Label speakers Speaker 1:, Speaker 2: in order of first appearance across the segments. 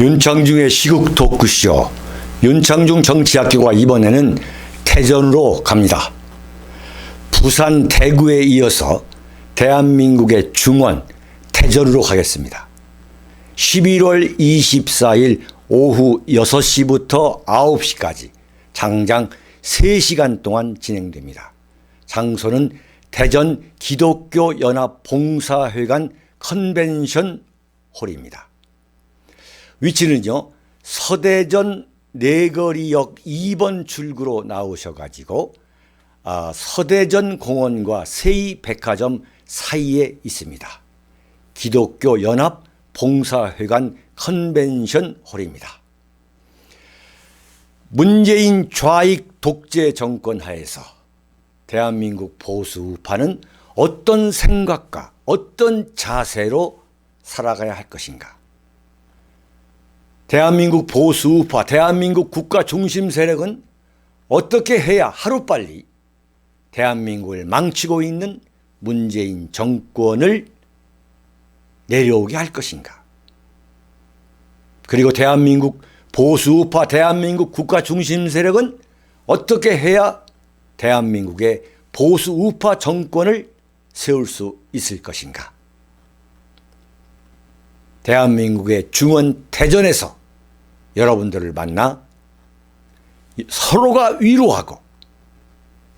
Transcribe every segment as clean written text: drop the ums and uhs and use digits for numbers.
Speaker 1: 윤창중의 시국 토크쇼 윤창중 정치학교가 이번에는 태전으로 갑니다. 부산 대구에 이어서 대한민국의 중원 태전으로 가겠습니다. 11월 24일 오후 6시부터 9시까지 장장 3시간 동안 진행됩니다. 장소는 대전 기독교 연합 봉사회관 컨벤션 홀입니다. 위치는요, 서대전 내거리역 2번 출구로 나오셔가지고 서대전 공원과 세이백화점 사이에 있습니다. 기독교 연합 봉사회관 컨벤션 홀입니다. 문재인 좌익 독재 정권 하에서 대한민국 보수 우파는 어떤 생각과 어떤 자세로 살아가야 할 것인가? 대한민국 보수 우파, 대한민국 국가 중심 세력은 어떻게 해야 하루빨리 대한민국을 망치고 있는 문재인 정권을 내려오게 할 것인가? 그리고 대한민국 보수 우파, 대한민국 국가 중심 세력은 어떻게 해야 대한민국의 보수 우파 정권을 세울 수 있을 것인가? 대한민국의 중원 태전에서 여러분들을 만나 서로가 위로하고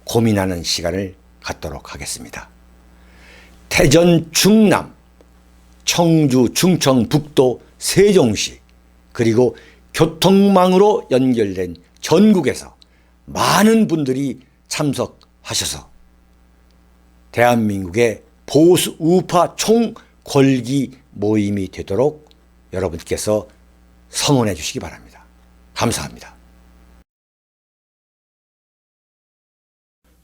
Speaker 1: 고민하는 시간을 갖도록 하겠습니다. 태전 충남, 청주 충청북도 세종시 그리고 교통망으로 연결된 전국에서 많은 분들이 참석하셔서 대한민국의 보수 우파 총궐기 모임이 되도록 여러분께서 성원해 주시기 바랍니다. 감사합니다.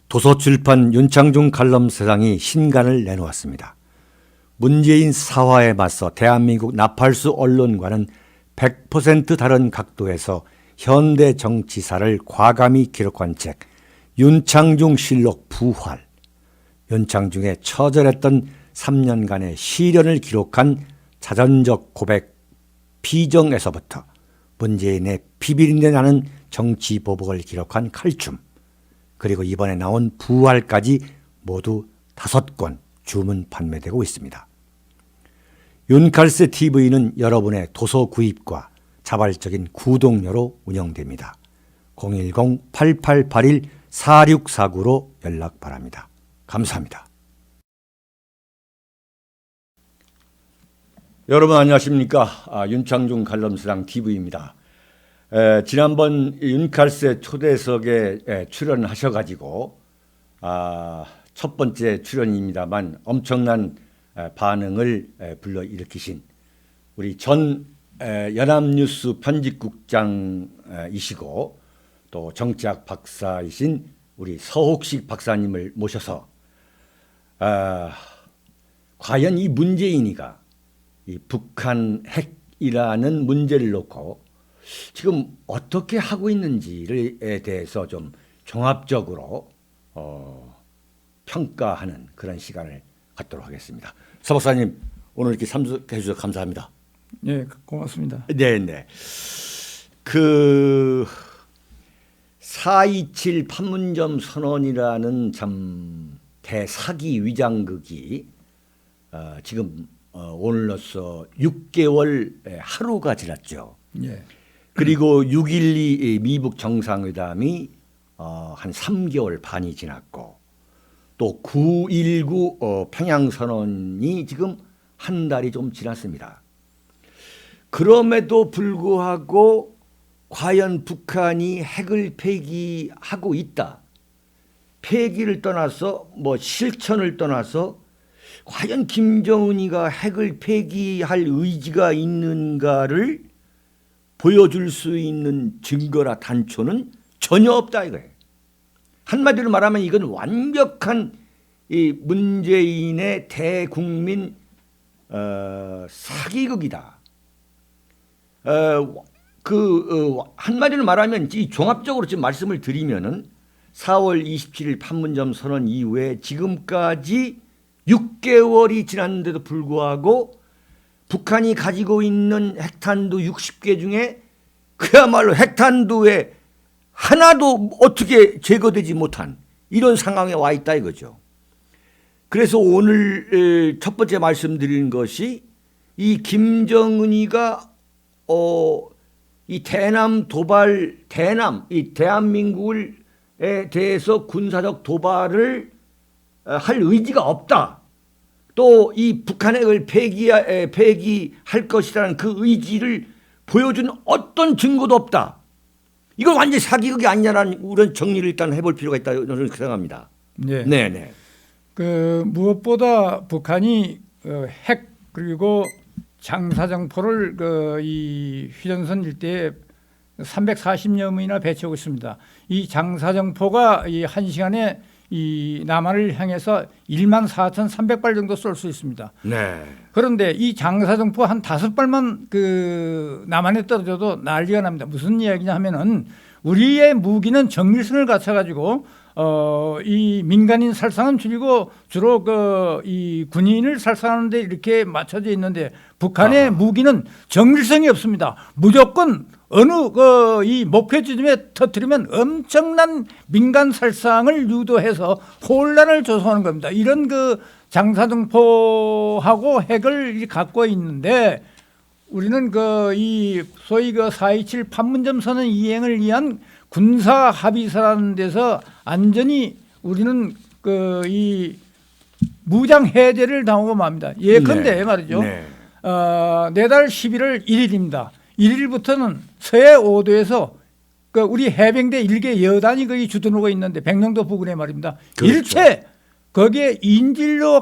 Speaker 1: 도서출판 윤창중 칼럼세상이 신간을 내놓았습니다. 문재인 사화에 맞서 대한민국 나팔수 언론과는 100% 다른 각도에서 현대 정치사를 과감히 기록한 책 윤창중 실록 부활, 윤창중의 처절했던 3년간의 시련을 기록한 자전적 고백 비정에서부터 문재인의 비비린내 나는 정치 보복을 기록한 칼춤, 그리고 이번에 나온 부활까지 모두 5권 주문 판매되고 있습니다. 윤칼세 TV는 여러분의 도서 구입과 자발적인 구독료로 운영됩니다. 010-8881-4649로 연락 바랍니다. 감사합니다. 여러분 안녕하십니까? 윤창중 칼럼세상 TV입니다. 지난번 윤칼세 초대석에 출연하셔가지고 첫 번째 출연입니다만 엄청난 반응을 불러일으키신 우리 전 연합뉴스 편집국장이시고 또 정치학 박사이신 우리 서옥식 박사님을 모셔서 과연 이 문재인이가 이 북한 핵이라는 문제를 놓고 지금 어떻게 하고 있는지에 대해서 좀 종합적으로 평가하는 그런 시간을 갖도록 하겠습니다. 서 박사님 오늘 이렇게 참석해 주셔서 감사합니다.
Speaker 2: 네, 고맙습니다.
Speaker 1: 네네. 그 4.27 판문점 선언이라는 참 대사기 위장극이 지금 오늘로써 6개월 하루가 지났죠.
Speaker 2: 예.
Speaker 1: 그리고 6.12 미북 정상회담이 한 3개월 반이 지났고 또 9.19 평양선언이 지금 한 달이 좀 지났습니다. 그럼에도 불구하고 과연 북한이 핵을 폐기하고 있다. 폐기를 떠나서 실천을 떠나서 과연 김정은이가 핵을 폐기할 의지가 있는가를 보여줄 수 있는 증거나 단초는 전혀 없다 이거예요. 한마디로 말하면 이건 완벽한 이 문재인의 대국민 사기극이다. 한마디로 말하면 이 종합적으로 지금 말씀을 드리면은 4월 27일 판문점 선언 이후에 지금까지 6개월이 지났는데도 불구하고 북한이 가지고 있는 핵탄두 60개 중에 그야말로 핵탄두에 하나도 어떻게 제거되지 못한 이런 상황에 와 있다 이거죠. 그래서 오늘 첫 번째 말씀드리는 것이 이 김정은이가 이 대남 도발, 이 대한민국에 대해서 군사적 도발을 할 의지가 없다. 또 이 북한핵을 폐기할 것이라는 그 의지를 보여준 어떤 증거도 없다. 이건 완전히 사기극이 아니냐라는 그런 정리를 일단 해볼 필요가 있다. 저는 생각합니다.
Speaker 2: 네.
Speaker 1: 네네.
Speaker 2: 그 무엇보다 북한이 핵 그리고 장사정포를 이 휴전선 일대에 340여 명이나 배치하고 있습니다. 이 장사정포가 이 1시간에 이 남한을 향해서 14,300발 정도 쏠 수 있습니다.
Speaker 1: 네.
Speaker 2: 그런데 이 장사정포 한 5발만 그 남한에 떨어져도 난리가 납니다. 무슨 이야기냐 하면은 우리의 무기는 정밀성을 갖춰가지고 이 민간인 살상은 줄이고 주로 이 군인을 살상하는데 이렇게 맞춰져 있는데 북한의 무기는 정밀성이 없습니다. 무조건 어느 이 목표 지점에 터뜨리면 엄청난 민간 살상을 유도해서 혼란을 조성하는 겁니다. 이런 장사정포하고 핵을 갖고 있는데 우리는 이 소위 4.27 판문점 선언 이행을 위한 군사 합의서라는 데서 안전히 우리는 이 무장 해제를 당하고 맙니다. 예컨대
Speaker 1: 네.
Speaker 2: 말이죠.
Speaker 1: 네.
Speaker 2: 내달 11월 1일입니다. 1일부터는 서해 5도에서 우리 해병대 일개 여단이 거기 주둔하고 있는데 백령도 부근에 말입니다.
Speaker 1: 그렇죠.
Speaker 2: 일체 거기에 인질로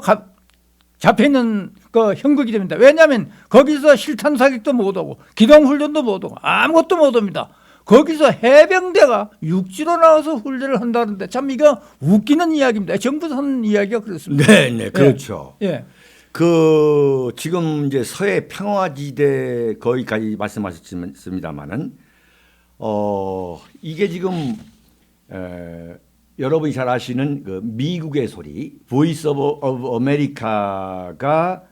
Speaker 2: 잡혀있는 형국이 됩니다. 왜냐하면 거기서 실탄 사격도 못하고 기동훈련도 못하고 아무것도 못합니다. 거기서 해병대가 육지로 나와서 훈련을 한다는데 참 이거 웃기는 이야기입니다. 정부에서 하는 이야기가 그렇습니다.
Speaker 1: 네, 그렇죠.
Speaker 2: 예.
Speaker 1: 지금 이제 서해 평화지대 거기까지 말씀하셨습니다만은 이게 지금 여러분이 잘 아시는 미국의 소리, 보이스 오브 아메리카가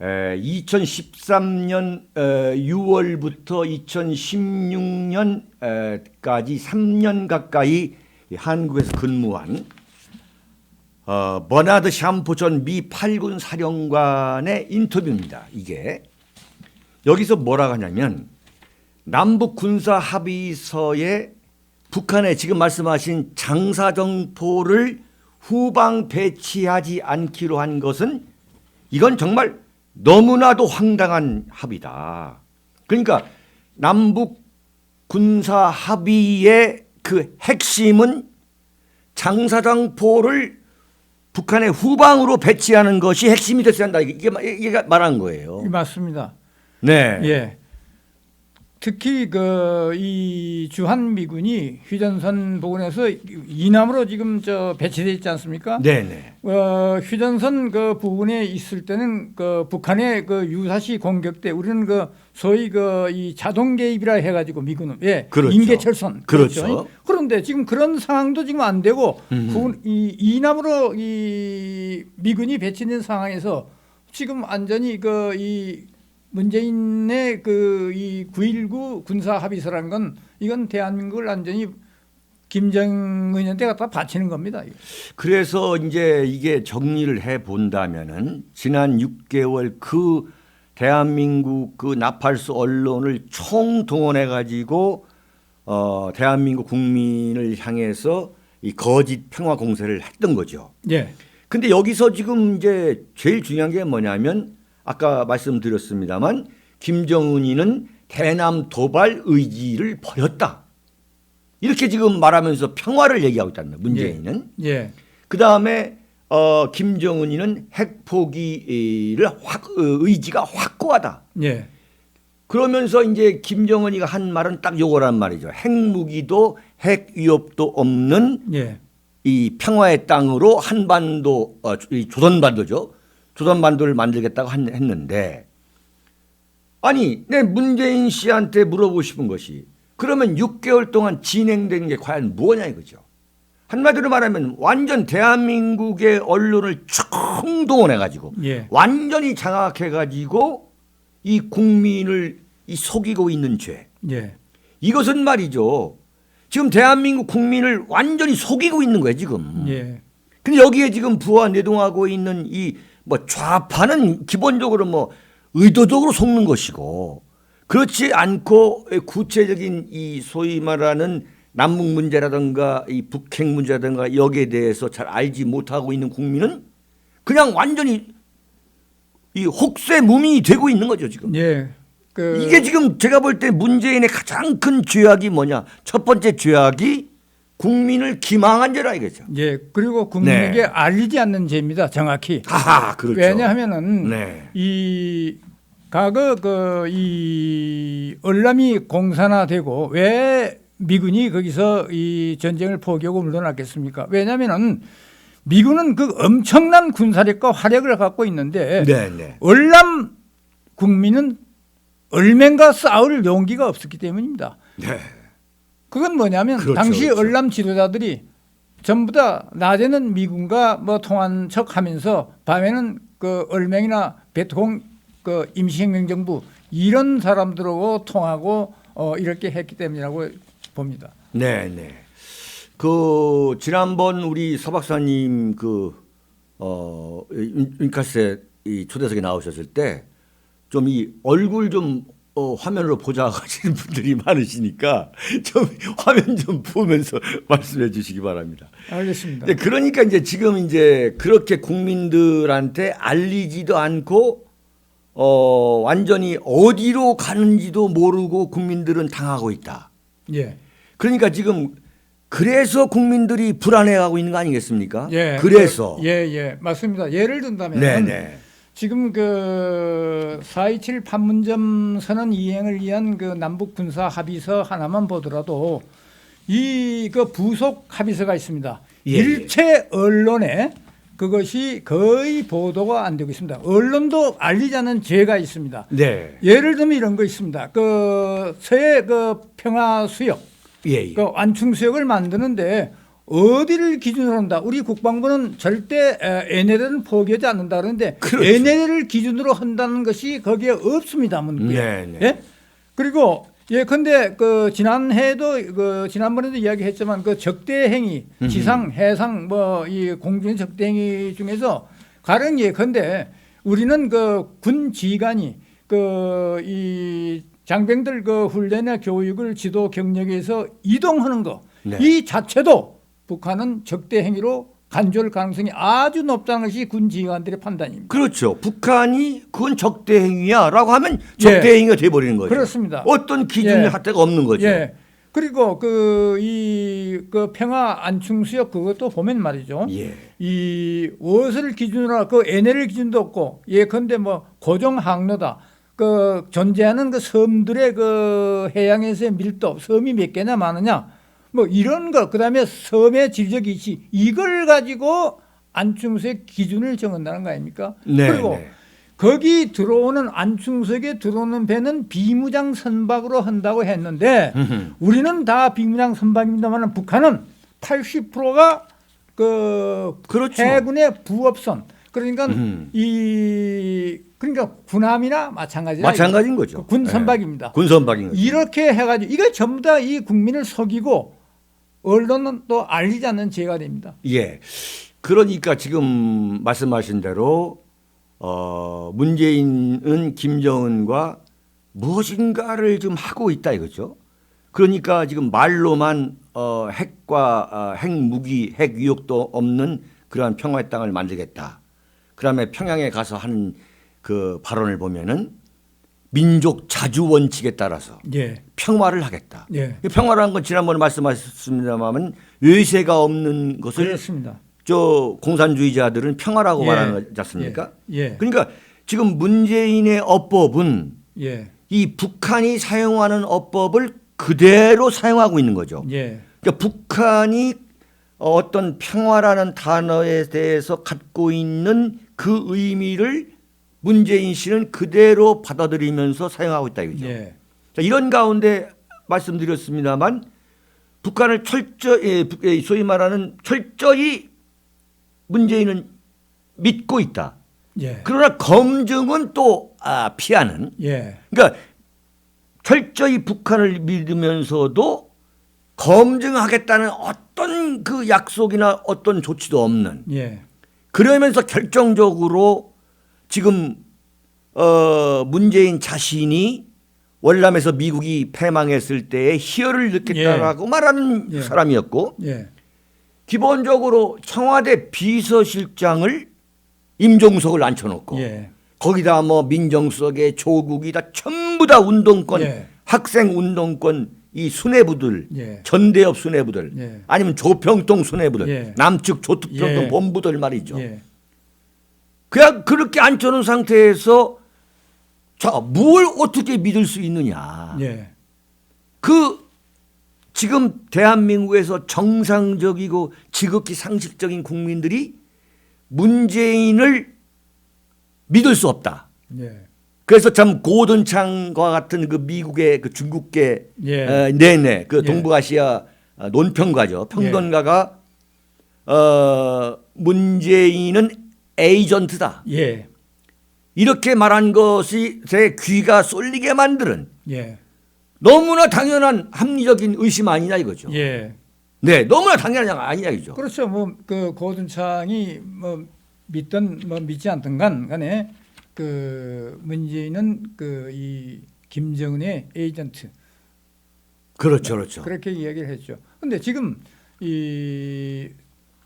Speaker 1: 2013년 6월부터 2016년까지 3년 가까이 한국에서 근무한 버나드 샴포 전 미 8군 사령관의 인터뷰입니다. 이게 여기서 뭐라고 하냐면 남북 군사 합의서에 북한에 지금 말씀하신 장사정포를 후방 배치하지 않기로 한 것은 이건 정말 너무나도 황당한 합의다. 그러니까 남북 군사 합의의 그 핵심은 장사정포를 북한의 후방으로 배치하는 것이 핵심이 됐어야 한다. 이게 말한 거예요.
Speaker 2: 맞습니다.
Speaker 1: 네.
Speaker 2: 예. 특히 이 주한미군이 휴전선 부근에서 이남으로 지금 배치되어 있지 않습니까?
Speaker 1: 네네.
Speaker 2: 휴전선 부근에 있을 때는 북한의 유사시 공격 때 우리는 소위 이 자동 개입이라 해가지고 미군은
Speaker 1: 그렇죠.
Speaker 2: 인계철선
Speaker 1: 그렇죠.
Speaker 2: 그런데 지금 그런 상황도 지금 안 되고 이 이남으로 이 미군이 배치된 상황에서 지금 완전히 이 문재인의 이 9.19 군사 합의서라는 건 이건 대한민국을 완전히 김정은한테 갖다 바치는 겁니다.
Speaker 1: 그래서 이제 이게 정리를 해 본다면은 지난 6개월 대한민국 나팔수 언론을 총동원해 가지고 대한민국 국민을 향해서 이 거짓 평화 공세를 했던 거죠.
Speaker 2: 예.
Speaker 1: 근데 여기서 지금 이제 제일 중요한 게 뭐냐면 아까 말씀드렸습니다만 김정은이는 대남 도발 의지를 버렸다. 이렇게 지금 말하면서 평화를 얘기하고 있다는 거예요. 문재인은.
Speaker 2: 예.
Speaker 1: 그다음에 김정은이는 핵 포기를 의지가 확고하다.
Speaker 2: 예.
Speaker 1: 그러면서 이제 김정은이가 한 말은 딱 요거란 말이죠. 핵무기도 핵 위협도 없는
Speaker 2: 예.
Speaker 1: 이 평화의 땅으로 한반도 이 조선반도죠. 조선반도를 만들겠다고 했는데 아니 내 문재인 씨한테 물어보고 싶은 것이 그러면 6개월 동안 진행된 게 과연 뭐냐 이거죠. 한마디로 말하면 완전 대한민국의 언론을 총동원해 가지고
Speaker 2: 예.
Speaker 1: 완전히 장악해 가지고 이 국민을 이 속이고 있는 죄.
Speaker 2: 예.
Speaker 1: 이것은 말이죠. 지금 대한민국 국민을 완전히 속이고 있는 거예요, 지금.
Speaker 2: 예.
Speaker 1: 근데 여기에 지금 부와 내동하고 있는 이 뭐 좌파는 기본적으로 뭐 의도적으로 속는 것이고 그렇지 않고 구체적인 이 소위 말하는 남북 문제라든가 이 북핵 문제라든가 여기에 대해서 잘 알지 못하고 있는 국민은 그냥 완전히 이 혹세 무민이 되고 있는 거죠, 지금.
Speaker 2: 예.
Speaker 1: 이게 지금 제가 볼 때 문재인의 가장 큰 죄악이 뭐냐? 첫 번째 죄악이 국민을 기망한 죄라 이거죠.
Speaker 2: 예. 그리고 국민에게
Speaker 1: 네.
Speaker 2: 알리지 않는 죄입니다. 정확히.
Speaker 1: 하하, 그렇죠.
Speaker 2: 왜냐하면은
Speaker 1: 네.
Speaker 2: 이 과거 이 얼람이 공산화되고 왜 미군이 거기서 이 전쟁을 포기하고 물러났겠습니까? 왜냐하면은 미군은 그 엄청난 군사력과 화력을 갖고 있는데
Speaker 1: 네, 네.
Speaker 2: 얼람 국민은 얼맹과 싸울 용기가 없었기 때문입니다.
Speaker 1: 네.
Speaker 2: 그건 뭐냐면
Speaker 1: 그렇죠,
Speaker 2: 당시
Speaker 1: 그렇죠.
Speaker 2: 얼람 지도자들이 전부 다 낮에는 미군과 뭐 통한 척하면서 밤에는 그 얼맹이나 베트콩 그 임시혁명정부 이런 사람들하고 통하고 이렇게 했기 때문이라고 봅니다.
Speaker 1: 네, 네. 그 지난번 우리 서 박사님 인카세 이 초대석에 나오셨을 때 좀 이 얼굴 좀 화면으로 보자 하시는 분들이 많으시니까 좀 화면 좀 보면서 말씀해 주시기 바랍니다.
Speaker 2: 알겠습니다.
Speaker 1: 네, 그러니까 이제 지금 이제 그렇게 국민들한테 알리지도 않고 완전히 어디로 가는지도 모르고 국민들은 당하고 있다.
Speaker 2: 예.
Speaker 1: 그러니까 지금 그래서 국민들이 불안해하고 있는 거 아니겠습니까?
Speaker 2: 예.
Speaker 1: 그래서
Speaker 2: 예, 맞습니다. 예를 든다면
Speaker 1: 네네.
Speaker 2: 지금 그 4.27 판문점 선언 이행을 위한 그 남북 군사 합의서 하나만 보더라도 이 그 부속 합의서가 있습니다.
Speaker 1: 예,
Speaker 2: 일체 언론에 그것이 거의 보도가 안 되고 있습니다. 언론도 알리지 않은 죄가 있습니다.
Speaker 1: 네.
Speaker 2: 예를 들면 이런 거 있습니다. 그 서해 그 평화 수역,
Speaker 1: 예, 예.
Speaker 2: 그 완충 수역을 만드는데 어디를 기준으로 한다. 우리 국방부는 절대 NLL은 포기하지 않는다 그러는데
Speaker 1: 그렇죠.
Speaker 2: NLL을 기준으로 한다는 것이 거기에 없습니다. 문구에.
Speaker 1: 네, 네.
Speaker 2: 예? 그리고 근데 그 지난해도 그 지난번에도 이야기했지만 그 적대 행위, 지상, 해상 뭐 이 공중의 적대 행위 중에서 가령 예컨대 우리는 그 군 지휘관이 그 이 장병들 그 훈련이나 교육을 지도 경력에서 이동하는 거
Speaker 1: 네.
Speaker 2: 이 자체도 북한은 적대 행위로 간주할 가능성이 아주 높다는 것이 군 지휘관들의 판단입니다.
Speaker 1: 그렇죠. 북한이 그건 적대 행위야라고 하면 적대 행위가 돼 버리는 거죠.
Speaker 2: 그렇습니다.
Speaker 1: 어떤 기준의 잣대가 없는 거죠.
Speaker 2: 예. 그리고 그 평화 안충수역 그것도 보면 말이죠.
Speaker 1: 예.
Speaker 2: 이 무엇을 기준으로 그 NLL 기준도 없고 예컨대 뭐 고정 항로다. 그 존재하는 그 섬들의 그 해양에서의 밀도 섬이 몇 개나 많으냐 뭐 이런 거 그다음에 섬의 지리적 위치 이걸 가지고 안충수의 기준을 정한다는 거 아닙니까?
Speaker 1: 네,
Speaker 2: 그리고
Speaker 1: 네.
Speaker 2: 거기 들어오는 안충수역에 들어오는 배는 비무장 선박으로 한다고 했는데 우리는 다 비무장 선박입니다만 북한은 80%가 그
Speaker 1: 그렇죠.
Speaker 2: 해군의 부업선 그러니까 그러니까 군함이나
Speaker 1: 마찬가지인 거죠.
Speaker 2: 군 선박입니다.
Speaker 1: 예. 군 선박인 거죠.
Speaker 2: 이렇게 해가지고 이거 전부 다 이 국민을 속이고 언론은 또 알리지 않는 죄가 됩니다.
Speaker 1: 예. 그러니까 지금 말씀하신 대로 문재인은 김정은과 무엇인가를 좀 하고 있다 이거죠. 그러니까 지금 말로만 핵과 핵무기, 핵 위협도 없는 그러한 평화의 땅을 만들겠다. 그다음에 평양에 가서 하는 그 발언을 보면은 민족 자주 원칙에 따라서
Speaker 2: 예.
Speaker 1: 평화를 하겠다.
Speaker 2: 예.
Speaker 1: 평화라는 건 지난번에 말씀하셨습니다만 외세가 없는 것을
Speaker 2: 그렇습니다.
Speaker 1: 저 공산주의자들은 평화라고
Speaker 2: 예.
Speaker 1: 말하지 않습니까?
Speaker 2: 예.
Speaker 1: 그러니까 지금 문재인의 어법은
Speaker 2: 예.
Speaker 1: 이 북한이 사용하는 어법을 그대로 사용하고 있는 거죠.
Speaker 2: 예.
Speaker 1: 그러니까 북한이 어떤 평화라는 단어에 대해서 갖고 있는 그 의미를 문재인 씨는 그대로 받아들이면서 사용하고 있다 이거죠.
Speaker 2: 예.
Speaker 1: 자, 이런 가운데 말씀드렸습니다만 북한을 소위 말하는 철저히 문재인은 믿고 있다.
Speaker 2: 예.
Speaker 1: 그러나 검증은 또 피하는.
Speaker 2: 예.
Speaker 1: 그러니까 철저히 북한을 믿으면서도 검증하겠다는 어떤 그 약속이나 어떤 조치도 없는.
Speaker 2: 예.
Speaker 1: 그러면서 결정적으로 지금 문재인 자신이 월남에서 미국이 패망했을 때에 희열을 느꼈다라고 말하는
Speaker 2: 예.
Speaker 1: 사람이었고,
Speaker 2: 예.
Speaker 1: 기본적으로 청와대 비서실장을 임종석을 앉혀놓고
Speaker 2: 예.
Speaker 1: 거기다 뭐 민정수석에 조국이 다 전부 다 운동권,
Speaker 2: 예.
Speaker 1: 학생 운동권 이 수뇌부들,
Speaker 2: 예.
Speaker 1: 전대협 수뇌부들,
Speaker 2: 예.
Speaker 1: 아니면 조평동 수뇌부들,
Speaker 2: 예.
Speaker 1: 남측 조평동
Speaker 2: 예.
Speaker 1: 본부들 말이죠.
Speaker 2: 예.
Speaker 1: 그냥 그렇게 앉혀놓은 상태에서 자, 뭘 어떻게 믿을 수 있느냐.
Speaker 2: 예.
Speaker 1: 그 지금 대한민국에서 정상적이고 지극히 상식적인 국민들이 문재인을 믿을 수 없다.
Speaker 2: 예.
Speaker 1: 그래서 참 고든창과 같은 그 미국의 그 중국계
Speaker 2: 예.
Speaker 1: 네네 그
Speaker 2: 예.
Speaker 1: 동북아시아 논평가죠. 평론가가 문재인은 에이전트다.
Speaker 2: 예.
Speaker 1: 이렇게 말한 것이 제 귀가 쏠리게 만드는
Speaker 2: 예.
Speaker 1: 너무나 당연한 합리적인 의심 아니냐 이거죠.
Speaker 2: 예.
Speaker 1: 네, 너무나 당연한 아니냐 이거죠.
Speaker 2: 그렇죠. 뭐 그 고든창이 뭐 믿든 뭐 믿지 않든 간에 그 문재인은 그 이 김정은의 에이전트.
Speaker 1: 그렇죠, 그렇죠.
Speaker 2: 그렇게 이야기를 했죠. 근데 지금 이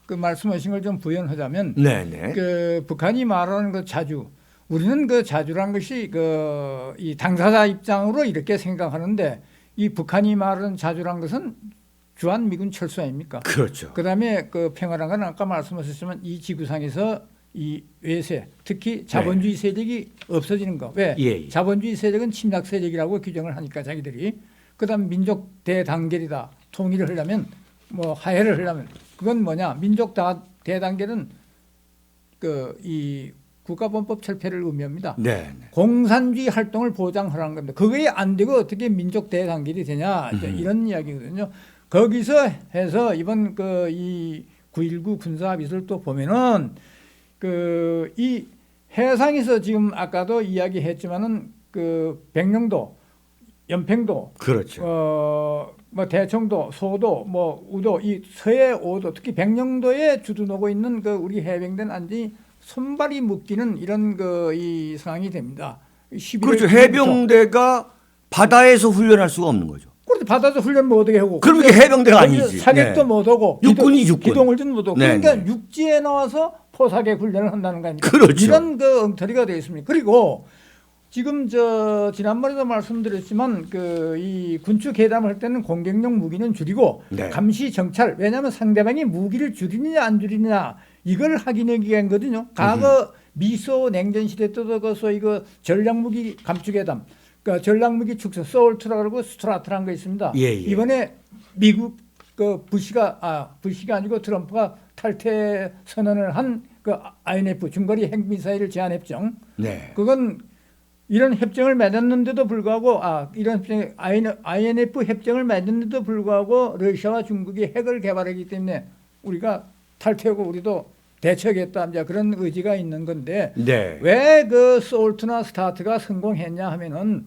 Speaker 2: 그 말씀하신 걸 좀 부연하자면
Speaker 1: 네네.
Speaker 2: 그 북한이 말하는 그 자주 우리는 그 자주란 것이 그 이 당사자 입장으로 이렇게 생각하는데 이 북한이 말하는 자주란 것은 주한 미군 철수 아닙니까?
Speaker 1: 그렇죠.
Speaker 2: 그다음에 그 평화란 건 아까 말씀하셨지만 이 지구상에서 이 외세 특히 자본주의 세력이 없어지는 거. 왜?
Speaker 1: 예.
Speaker 2: 자본주의 세력은 침략 세력이라고 규정을 하니까 자기들이. 그다음 민족 대단결이다. 통일을 하려면 뭐 화해를 하려면 그건 뭐냐? 민족 대단결은 그 이 국가본법 철폐를 의미합니다.
Speaker 1: 네.
Speaker 2: 공산주의 활동을 보장하라는 겁니다. 그게 안 되고 어떻게 민족 대단결이 되냐 이제 이런 이야기거든요. 거기서 해서 이번 그 이 9.19 군사합의를 또 보면은 그 이 해상에서 지금 아까도 이야기했지만은 그 백령도, 연평도,
Speaker 1: 그렇죠.
Speaker 2: 뭐 대청도, 소도, 뭐 우도, 이 서해 5도, 특히 백령도에 주둔하고 있는 그 우리 해병대는 완전히 손발이 묶이는 이런 그 이 상황이 됩니다.
Speaker 1: 그렇죠. 해병대가 바다에서 훈련할 수가 없는 거죠.
Speaker 2: 그런데 바다에서 훈련 못하게 하고.
Speaker 1: 그럼 이게 해병대가 아니지.
Speaker 2: 사격도
Speaker 1: 네.
Speaker 2: 못하고.
Speaker 1: 육군이 육군.
Speaker 2: 기동을 좀 못하고.
Speaker 1: 네,
Speaker 2: 그러니까
Speaker 1: 네.
Speaker 2: 육지에 나와서 포사격 훈련을 한다는 거 아닙니까?
Speaker 1: 그렇죠.
Speaker 2: 이런 그 엉터리가 되어 있습니다. 그리고 지금 저 지난번에도 말씀드렸지만 그 이 군축 회담을 할 때는 공격용 무기는 줄이고
Speaker 1: 네.
Speaker 2: 감시 정찰. 왜냐하면 상대방이 무기를 줄이느냐 안 줄이느냐 이걸 확인하기 위한거든요. 과거 미소 냉전 시대 때도 그서 이거 전략무기 감축 회담. 그러니까 전략무기 축소 소울트라 그러고 스트라트라는 거 있습니다.
Speaker 1: 예.
Speaker 2: 이번에 미국 그 부시가 아니고 트럼프가 탈퇴 선언을 한 그 INF 중거리 핵미사일 제한 협정.
Speaker 1: 네.
Speaker 2: 그건 이런 협정을 맺었는데도 불구하고 이런 협정 INF 협정을 맺었는데도 불구하고 러시아와 중국이 핵을 개발하기 때문에 우리가 탈퇴하고 우리도 대처하겠다 이제 그런 의지가 있는 건데
Speaker 1: 네.
Speaker 2: 왜 그 소울트나 스타트가 성공했냐 하면은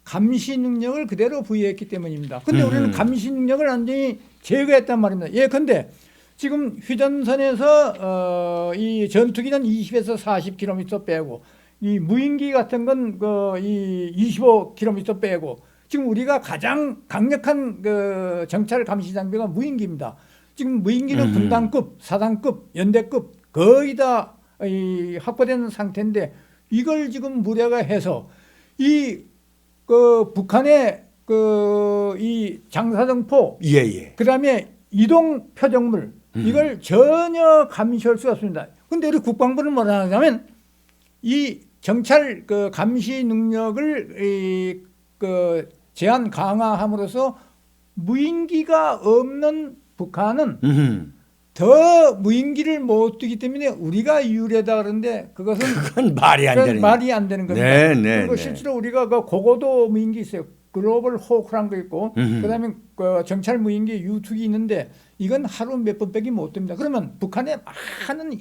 Speaker 2: 감시 능력을 그대로 부여했기 때문입니다. 근데 우리는 감시 능력을 완전히 제거했단 말입니다. 예, 근데 지금 휴전선에서 이 전투기는 20에서 40km 빼고 이 무인기 같은 건 이 25km 빼고 지금 우리가 가장 강력한 그 정찰 감시 장비가 무인기입니다. 지금 무인기는 분단급, 사단급, 연대급 거의 다 확보된 상태인데 이걸 지금 무력화해서 이 그 북한의 그 이 장사정포,
Speaker 1: 예.
Speaker 2: 그다음에 이동 표적물 이걸 전혀 감시할 수가 없습니다. 근데 우리 국방부는 뭐라 하냐면 이 정찰 그 감시 능력을 그 제한 강화함으로써 무인기가 없는 북한은 더 무인기를 못 두기 때문에 우리가 유리하다 그러는데 그것은
Speaker 1: 그건 말이 안 되는.
Speaker 2: 말이 안 되는 겁니다.
Speaker 1: 네.
Speaker 2: 그리고 실제로 우리가 그 고고도 무인기 있어요. 글로벌 호크라는 거 있고 그다음에 그 정찰 무인기 U2기 있는데 이건 하루 몇 번 빼기 못 됩니다. 그러면 북한의 많은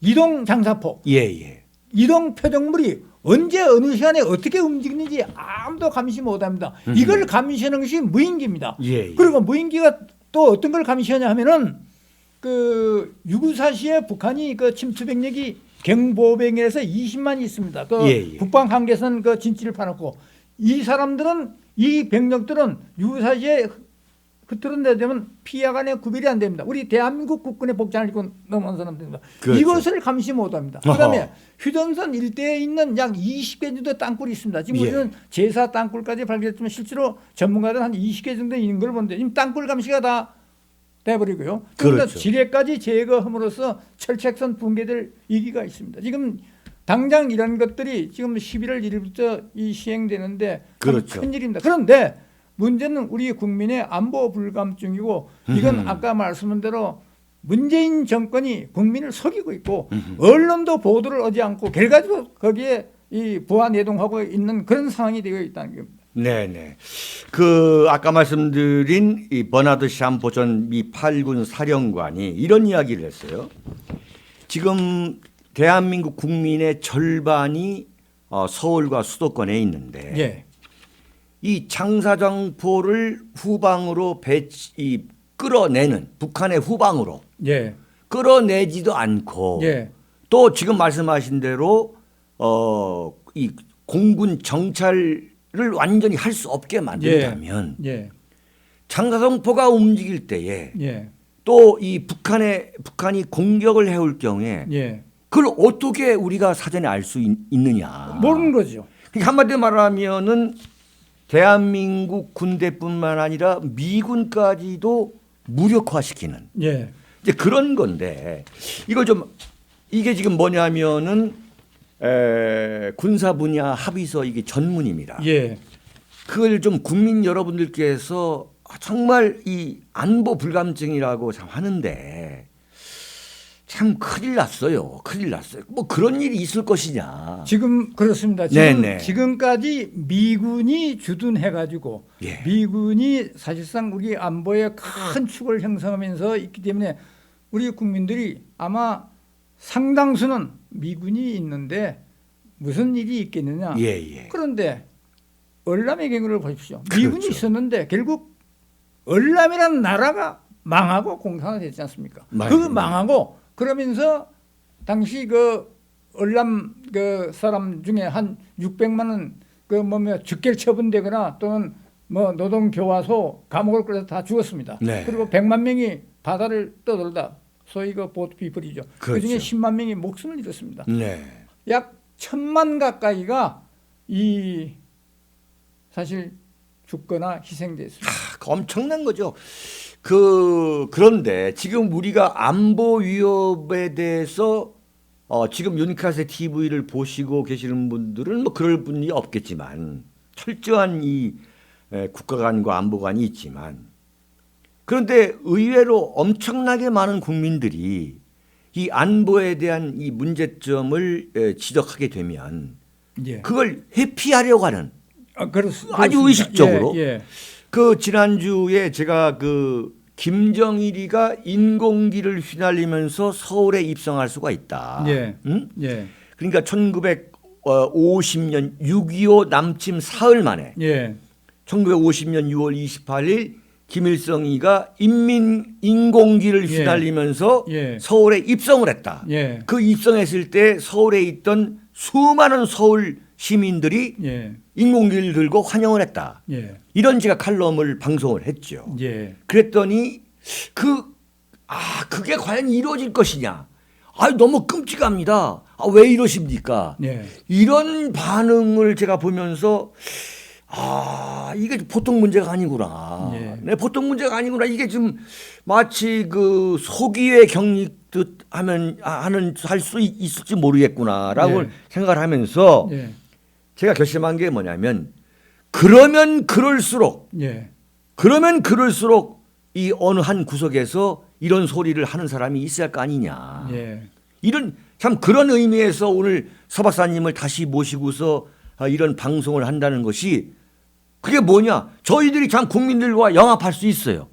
Speaker 2: 이동 장사포
Speaker 1: 예.
Speaker 2: 이동 표적물이 언제 어느 시간에 어떻게 움직이는지 아무도 감시 못합니다. 이걸 감시하는 것이 무인기입니다.
Speaker 1: 예, 예.
Speaker 2: 그리고 무인기가 또 어떤 걸 감시하냐 하면은 그 유구사시에 북한이 그 침투 병력이 경보병에서 20만이 있습니다. 그
Speaker 1: 예, 예.
Speaker 2: 북방 한계선 그 진지를 파놓고 이 사람들은 이 병력들은 유구사시에 흐트러내되면 피해가 내 구별이 안 됩니다. 우리 대한민국 국군의 복장을 입고 넘어온 사람들입니다.
Speaker 1: 그렇죠.
Speaker 2: 이것을 감시 못합니다. 그다음에 휴전선 일대에 있는 약 20개 정도 땅굴이 있습니다. 지금
Speaker 1: 예.
Speaker 2: 우리는 제사 땅굴까지 발견했지만 실제로 전문가들은 한 20개 정도 있는 걸 보는데 지금 땅굴 감시가 다 돼버리고요. 그러니까
Speaker 1: 그렇죠.
Speaker 2: 지뢰까지 제거함으로써 철책선 붕괴될 위기가 있습니다. 지금 당장 이런 것들이 지금 11월 1일부터 이 시행되는데
Speaker 1: 그렇죠.
Speaker 2: 큰 일입니다. 그런데 문제는 우리 국민의 안보 불감증이고 이건 아까 말씀한 대로 문재인 정권이 국민을 속이고 있고 언론도 보도를 하지 않고 결과적으로 거기에 이 부하 내동하고 있는 그런 상황이 되어 있다는 겁니다.
Speaker 1: 네네. 그 아까 말씀드린 이 버나드 샴포 전 미 8군 사령관이 이런 이야기를 했어요. 지금 대한민국 국민의 절반이 서울과 수도권에 있는데
Speaker 2: 예.
Speaker 1: 이 장사정포를 후방으로 끌어내는 북한의 후방으로
Speaker 2: 예.
Speaker 1: 끌어내지도 않고
Speaker 2: 예.
Speaker 1: 또 지금 말씀하신 대로 이 공군 정찰을 완전히 할 수 없게 만든다면
Speaker 2: 예.
Speaker 1: 장사정포가 움직일 때에
Speaker 2: 예.
Speaker 1: 또 이 북한이 공격을 해올 경우에
Speaker 2: 예.
Speaker 1: 그걸 어떻게 우리가 사전에 알 수 있느냐?
Speaker 2: 모르는 거죠.
Speaker 1: 그러니까 한마디로 말하면은 대한민국 군대뿐만 아니라 미군까지도 무력화시키는
Speaker 2: 예.
Speaker 1: 이제 그런 건데 이걸 좀 이게 지금 뭐냐면은 군사 분야 합의서 이게 전문입니다.
Speaker 2: 예.
Speaker 1: 그걸 좀 국민 여러분들께서 정말 이 안보 불감증이라고 참 하는데 참 큰일 났어요. 큰일 났어요. 뭐 그런 일이 있을 것이냐.
Speaker 2: 지금 그렇습니다. 지금까지 미군이 주둔해가지고
Speaker 1: 예.
Speaker 2: 미군이 사실상 우리 안보에 큰 축을 형성하면서 있기 때문에 우리 국민들이 아마 상당수는 미군이 있는데 무슨 일이 있겠느냐.
Speaker 1: 예, 예.
Speaker 2: 그런데 얼람의 경우를 보십시오.
Speaker 1: 그렇죠.
Speaker 2: 미군이 있었는데 결국 얼람이라는 나라가 망하고 공산화됐지 않습니까? 그 망하고 그러면서 당시 그 얼람 그 사람 중에 한 600만 원 그 뭐며 즉결 처분되거나 또는 뭐 노동 교화소 감옥을 끌어서 다 죽었습니다.
Speaker 1: 네.
Speaker 2: 그리고 100만 명이 바다를 떠돌다 소위 그 보트 피플이죠.
Speaker 1: 그렇죠.
Speaker 2: 그중에 10만 명이 목숨을 잃었습니다.
Speaker 1: 네.
Speaker 2: 약 1000만 가까이가 이 사실 죽거나 희생됐습니다.
Speaker 1: 엄청난 거죠. 그런데 지금 우리가 안보 위협에 대해서 지금 유니카세 TV를 보시고 계시는 분들은 뭐 그럴 분이 없겠지만 철저한 이 국가관과 안보관이 있지만 그런데 의외로 엄청나게 많은 국민들이 이 안보에 대한 이 문제점을 지적하게 되면
Speaker 2: 예.
Speaker 1: 그걸 회피하려고 하는 아주
Speaker 2: 그렇습니다.
Speaker 1: 의식적으로
Speaker 2: 예, 예.
Speaker 1: 그 지난주에 제가 그 김정일이가 인공기를 휘날리면서 서울에 입성할 수가 있다.
Speaker 2: 예.
Speaker 1: 응?
Speaker 2: 예.
Speaker 1: 그러니까 1950년 6.25 남침 사흘 만에
Speaker 2: 예.
Speaker 1: 1950년 6월 28일 김일성이가 인공기를
Speaker 2: 예.
Speaker 1: 휘날리면서
Speaker 2: 예.
Speaker 1: 서울에 입성을 했다.
Speaker 2: 예.
Speaker 1: 그 입성했을 때 서울에 있던 수많은 서울 시민들이
Speaker 2: 예.
Speaker 1: 인공기를 들고 환영을 했다.
Speaker 2: 예.
Speaker 1: 이런 제가 칼럼을 방송을 했죠.
Speaker 2: 예.
Speaker 1: 그랬더니 그게 과연 이루어질 것이냐. 너무 끔찍합니다. 왜 이러십니까?
Speaker 2: 예.
Speaker 1: 이런 반응을 제가 보면서 이게 보통 문제가 아니구나.
Speaker 2: 예.
Speaker 1: 네, 보통 문제가 아니구나. 이게 지금 마치 그 소기에 격리듯 할 수 있을지 모르겠구나라고
Speaker 2: 예.
Speaker 1: 생각을 하면서
Speaker 2: 예.
Speaker 1: 제가 결심한 게 뭐냐면 그러면 그럴수록 이 어느 한 구석에서 이런 소리를 하는 사람이 있어야 할 거 아니냐.
Speaker 2: 예.
Speaker 1: 이런 참 그런 의미에서 오늘 서 박사님을 다시 모시고서 이런 방송을 한다는 것이 그게 뭐냐. 저희들이 참 국민들과 영합할 수 있어요.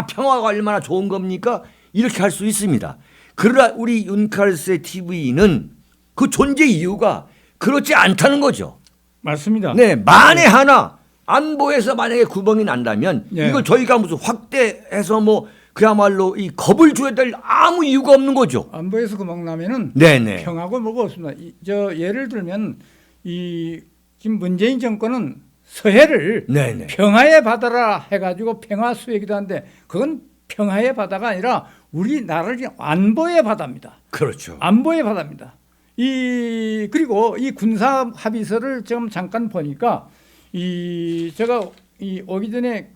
Speaker 1: 평화가 얼마나 좋은 겁니까? 이렇게 할 수 있습니다. 그러나 우리 윤칼세 TV는 그 존재 이유가 그렇지 않다는 거죠.
Speaker 2: 맞습니다.
Speaker 1: 네, 만에 하나 안보에서 만약에 구멍이 난다면
Speaker 2: 예.
Speaker 1: 이걸 저희가 무슨 확대해서 뭐 그야말로 이 겁을 줘야 될 아무 이유가 없는 거죠.
Speaker 2: 안보에서 구멍 나면은
Speaker 1: 네네.
Speaker 2: 평하고 뭐가 없습니다. 저 예를 들면 이 지금 문재인 정권은 서해를
Speaker 1: 네네.
Speaker 2: 평화의 바다라 해가지고 평화 수역이도 한데 그건 평화의 바다가 아니라 우리나라를 지금 안보의 바다입니다.
Speaker 1: 그렇죠.
Speaker 2: 안보의 바다입니다. 그리고 이 군사 합의서를 지금 잠깐 보니까 제가 오기 전에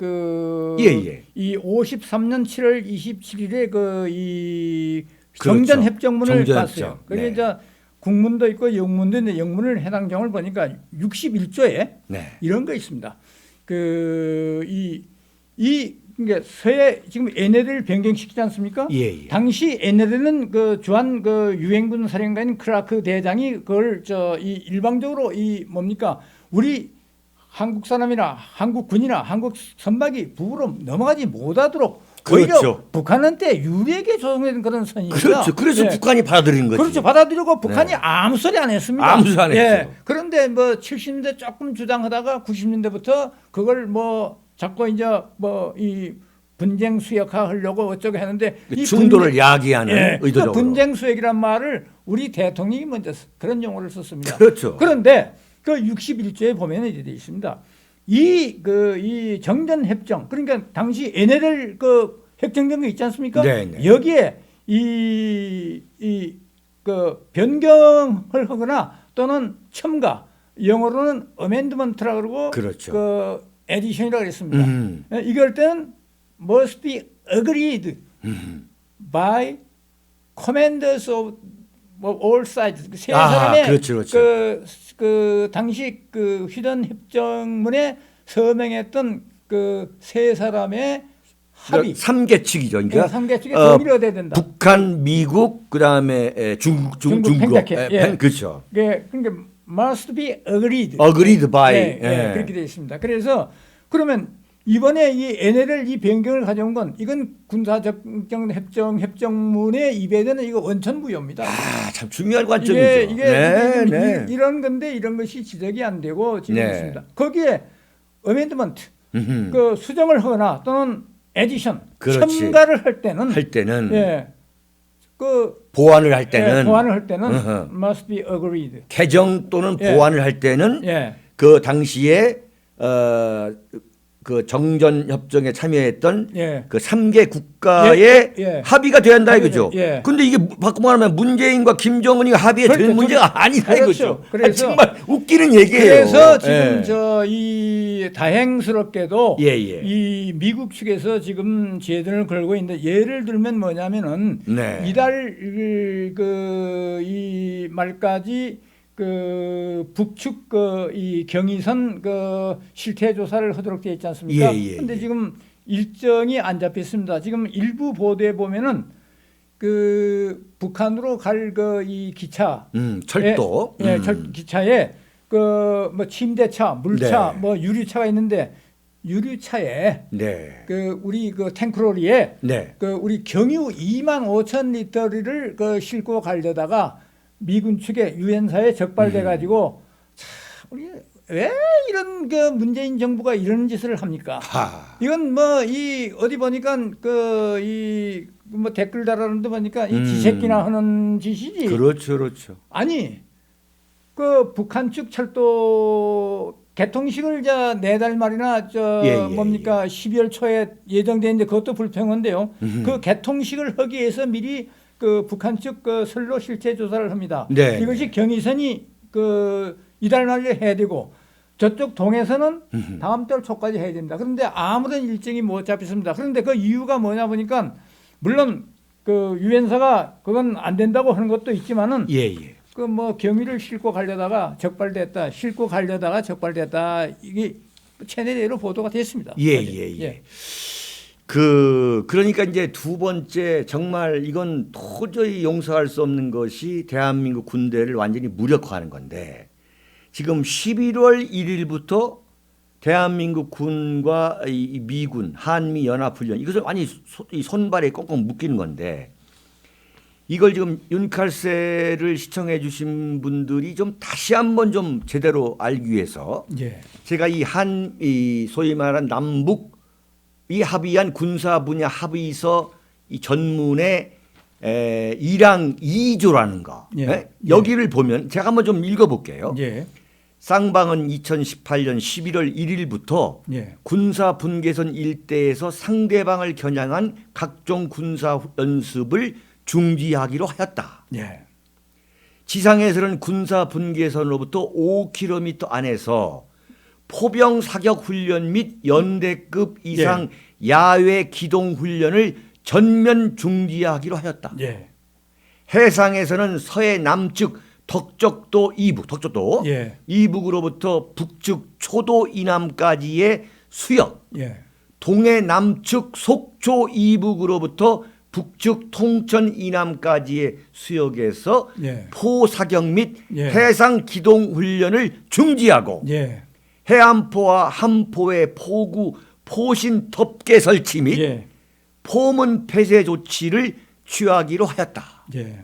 Speaker 1: 예.
Speaker 2: 이 53년 7월 27일에 이
Speaker 1: 그렇죠.
Speaker 2: 정전협정문을
Speaker 1: 정전협정.
Speaker 2: 봤어요. 그게
Speaker 1: 네.
Speaker 2: 이제 국문도 있고 영문도 있는데 영문을 해당 경우를 보니까 61조에
Speaker 1: 네.
Speaker 2: 이런 거 있습니다. 그러니까 서해 지금 NLL을 변경시키지 않습니까?
Speaker 1: 예.
Speaker 2: 당시 NLL은 그 주한 그 유엔군 사령관인 크라크 대장이 그걸 일방적으로 뭡니까 우리 한국 사람이나 한국 군이나 한국 선박이 북으로 넘어가지 못하도록 오히려
Speaker 1: 그렇죠.
Speaker 2: 북한한테 유리하게 조성된 그런 선이니까.
Speaker 1: 그렇죠. 그래서
Speaker 2: 예.
Speaker 1: 북한이 받아들인 거죠.
Speaker 2: 그렇죠. 받아들이고 북한이
Speaker 1: 네.
Speaker 2: 아무 소리 안 했습니다.
Speaker 1: 아무 소리 안 했죠.
Speaker 2: 그런데 뭐 70년대 조금 주장하다가 90년대부터 그걸 뭐 자꾸 이제 뭐 이 분쟁 수역화하려고 어쩌고 했는데 이
Speaker 1: 충돌을 야기하는
Speaker 2: 그
Speaker 1: 의도적으로.
Speaker 2: 분쟁 수역이란 말을 우리 대통령이 먼저 그런 용어를 썼습니다.
Speaker 1: 그렇죠.
Speaker 2: 그런데 그 61조에 보면 이제 되어 있습니다. 이 정전 협정 그러니까 당시 NLL 그 협정된 거 있지 않습니까?
Speaker 1: 네네.
Speaker 2: 여기에 그 변경을 하거나 또는 첨가 영어로는 amendment라고 그러고
Speaker 1: 그렇죠.
Speaker 2: 그 에디션이라고 그랬습니다. 이걸 때는 must be agreed by commanders of all sides. 세 사람의
Speaker 1: 그렇죠.
Speaker 2: 그 당시 그 휴전 협정문에 서명했던 그 세 사람의 합의.
Speaker 1: 3개 측이죠. 그러니까
Speaker 2: 3개 측에 동의를 얻어야 된다.
Speaker 1: 북한, 미국, 그다음에 중국,
Speaker 2: 팽탁해.
Speaker 1: 그렇죠.
Speaker 2: 그러니까 must be agreed.
Speaker 1: Agreed by.
Speaker 2: 그렇게 되어 있습니다. 그래서 그러면 이번에 이 NLL 이 변경을 가져온 건 이건 군사적정 협정문에 입에되는 이거 원천부여입니다.
Speaker 1: 참 중요한 관점이죠.
Speaker 2: 이게 이런 건데 이런 것이 지적이 안 되고 지금
Speaker 1: 네.
Speaker 2: 있습니다. 거기에 어멘드먼트 그 수정을 하거나 또는 에디션 첨가를 할 때는 그
Speaker 1: 보완을 할 때는
Speaker 2: 보완을 할 때는 must be agreed.
Speaker 1: 개정 또는 보완을 할 때는 그 당시에 그 정전 협정에 참여했던 그 3개 국가의 합의가 돼야 한다 이거죠. 근데 이게 바꿔 말하면 문재인과 김정은이 합의에 되는 문제가 아니다 이거죠.
Speaker 2: 그래서
Speaker 1: 정말 웃기는 얘기예요.
Speaker 2: 그래서 지금 이 다행스럽게도 이 미국 측에서 지금 제전을 걸고 있는데 예를 들면 뭐냐면은 이달 이 말까지 그 북측 이 경의선 그 실태 조사를 하도록 되어 있지 않습니까? 그런데 지금 일정이 안 잡혔습니다. 지금 일부 보도에 보면은 그 북한으로 갈 그 이 기차,
Speaker 1: 철도,
Speaker 2: 기차에 그 뭐 침대차, 물차, 뭐 유류차가 있는데 유류차에 그 우리 그 탱크로리에 그 우리 경유 2만 5천 리터를 그 싣고 가려다가 미군 측에 유엔사에 적발돼 가지고 우리 왜 이런 그 문재인 정부가 이런 짓을 합니까? 이건 뭐 이 어디 보니까 그 이 뭐 댓글 달아놓는 데 보니까 이 지새끼나 하는 짓이지.
Speaker 1: 그렇죠.
Speaker 2: 아니 그 북한 측 철도 개통식을 저 4달 말이나 뭡니까 12월 초에 예정돼 있는데 그것도 불평한데요. 그 개통식을 하기 위해서 미리 그 북한 측 그 선로 실체 조사를 합니다. 이것이 경의선이 그 이달 말에 해야 되고 저쪽 동해선은 다음 달 초까지 해야 됩니다. 그런데 아무런 일정이 못 잡혔습니다. 그런데 그 이유가 뭐냐 보니까 물론 그 유엔사가 그건 안 된다고 하는 것도 있지만은 그 뭐 경위를 싣고 가려다가 적발됐다. 싣고 가려다가 적발됐다. 이게 채널로 보도가 됐습니다.
Speaker 1: 그러니까 이제 두 번째 정말 이건 도저히 용서할 수 없는 것이 대한민국 군대를 완전히 무력화하는 건데 지금 11월 1일부터 대한민국 군과 이 미군 한미 연합훈련 이것을 완전히 손발에 꽁꽁 묶이는 건데 이걸 지금 윤칼세를 시청해 주신 분들이 좀 다시 한번 좀 제대로 알기 위해서
Speaker 2: 예.
Speaker 1: 제가 이 소위 말한 남북 이 합의한 군사 분야 합의서 이 전문의 1항 2조라는 거.
Speaker 2: 예.
Speaker 1: 예? 여기를 보면 제가 한번 좀 읽어볼게요.
Speaker 2: 예.
Speaker 1: 쌍방은 2018년 11월 1일부터
Speaker 2: 예.
Speaker 1: 군사 분계선 일대에서 상대방을 겨냥한 각종 군사 연습을 중지하기로 하였다.
Speaker 2: 예.
Speaker 1: 지상에서는 군사 분계선으로부터 5km 안에서 포병 사격 훈련 및 연대급 이상 야외 기동 훈련을 전면 중지하기로 하였다.
Speaker 2: 예.
Speaker 1: 해상에서는 서해 남측 덕적도 이북, 덕적도
Speaker 2: 예.
Speaker 1: 이북으로부터 북측 초도 이남까지의 수역,
Speaker 2: 예.
Speaker 1: 동해 남측 속초 이북으로부터 북측 통천 이남까지의 수역에서
Speaker 2: 예.
Speaker 1: 포사격 및
Speaker 2: 예.
Speaker 1: 해상 기동 훈련을 중지하고
Speaker 2: 예.
Speaker 1: 해안포와 함포의 포구 포신 덮개 설치 및
Speaker 2: 예.
Speaker 1: 포문 폐쇄 조치를 취하기로 하였다.
Speaker 2: 예.